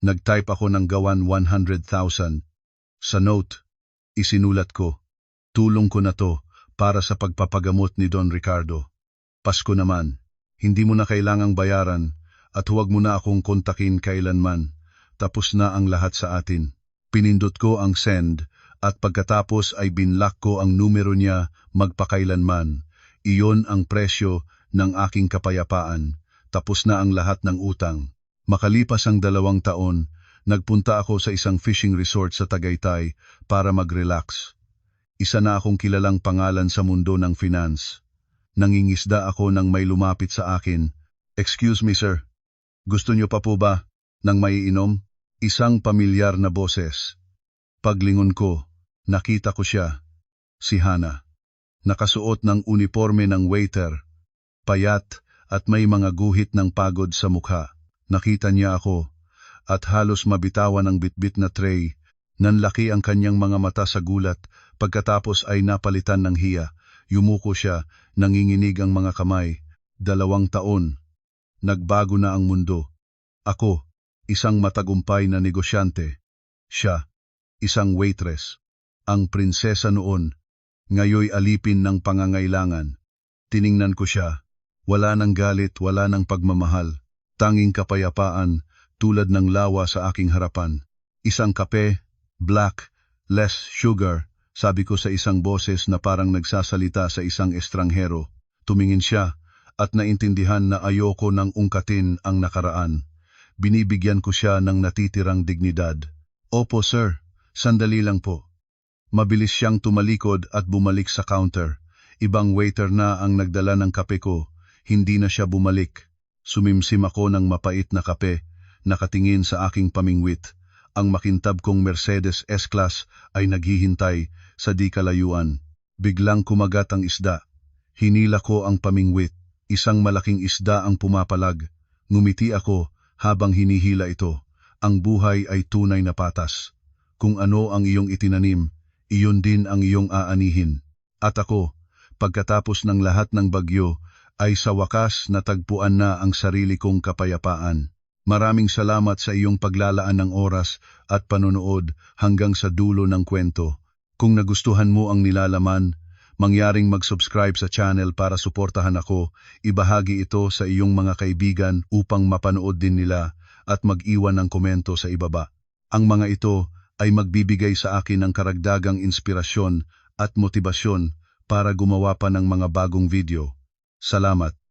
Nag-type ako ng gawan 100,000. Sa note, isinulat ko. Tulong ko na to para sa pagpapagamot ni Don Ricardo. Pasko naman, hindi mo na kailangang bayaran at huwag mo na akong kontakin kailanman. Tapos na ang lahat sa atin. Pinindot ko ang send. At pagkatapos ay binlock ko ang numero niya magpakailanman. Iyon ang presyo ng aking kapayapaan. Tapos na ang lahat ng utang. Makalipas ang 2 taon, nagpunta ako sa isang fishing resort sa Tagaytay para mag-relax. Isa na akong kilalang pangalan sa mundo ng finance. Nangingisda ako nang may lumapit sa akin. Excuse me sir, gusto niyo pa po ba ng maiinom? Isang pamilyar na boses. Paglingon ko, nakita ko siya, si Hana. Nakasuot ng uniforme ng waiter, payat at may mga guhit ng pagod sa mukha. Nakita niya ako, at halos mabitawan ang bitbit na tray. Nanlaki ang kanyang mga mata sa gulat, pagkatapos ay napalitan ng hiya. Yumuko siya, nanginginig ang mga kamay. 2 taon. Nagbago na ang mundo. Ako, isang matagumpay na negosyante. Siya, isang waitress. Ang prinsesa noon, ngayoy alipin ng pangangailangan. Tiningnan ko siya. Wala nang galit, wala nang pagmamahal. Tanging kapayapaan, tulad ng lawa sa aking harapan. Isang kape, black, less sugar, sabi ko sa isang boses na parang nagsasalita sa isang estranghero. Tumingin siya, at naintindihan na ayoko nang ungkatin ang nakaraan. Binibigyan ko siya ng natitirang dignidad. Opo sir, sandali lang po. Mabilis siyang tumalikod at bumalik sa counter. Ibang waiter na ang nagdala ng kape ko. Hindi na siya bumalik. Sumimsim ako ng mapait na kape, nakatingin sa aking pamingwit. Ang makintab kong Mercedes S-Class ay naghihintay sa di kalayuan. Biglang kumagat ang isda. Hinila ko ang pamingwit. Isang malaking isda ang pumapalag. Ngumiti ako habang hinihila ito. Ang buhay ay tunay na patas. Kung ano ang iyong itinanim, iyon din ang iyong aanihin. At ako, pagkatapos ng lahat ng bagyo, ay sa wakas natagpuan na ang sarili kong kapayapaan. Maraming salamat sa iyong paglalaan ng oras at panonood hanggang sa dulo ng kwento. Kung Kung nagustuhan mo ang nilalaman, mangyaring mag-subscribe sa channel para suportahan ako, ibahagi ito sa iyong mga kaibigan upang mapanood din nila at mag-iwan ng komento sa ibaba. Ang mga ito ay magbibigay sa akin ng karagdagang inspirasyon at motibasyon para gumawa pa ng mga bagong video. Salamat.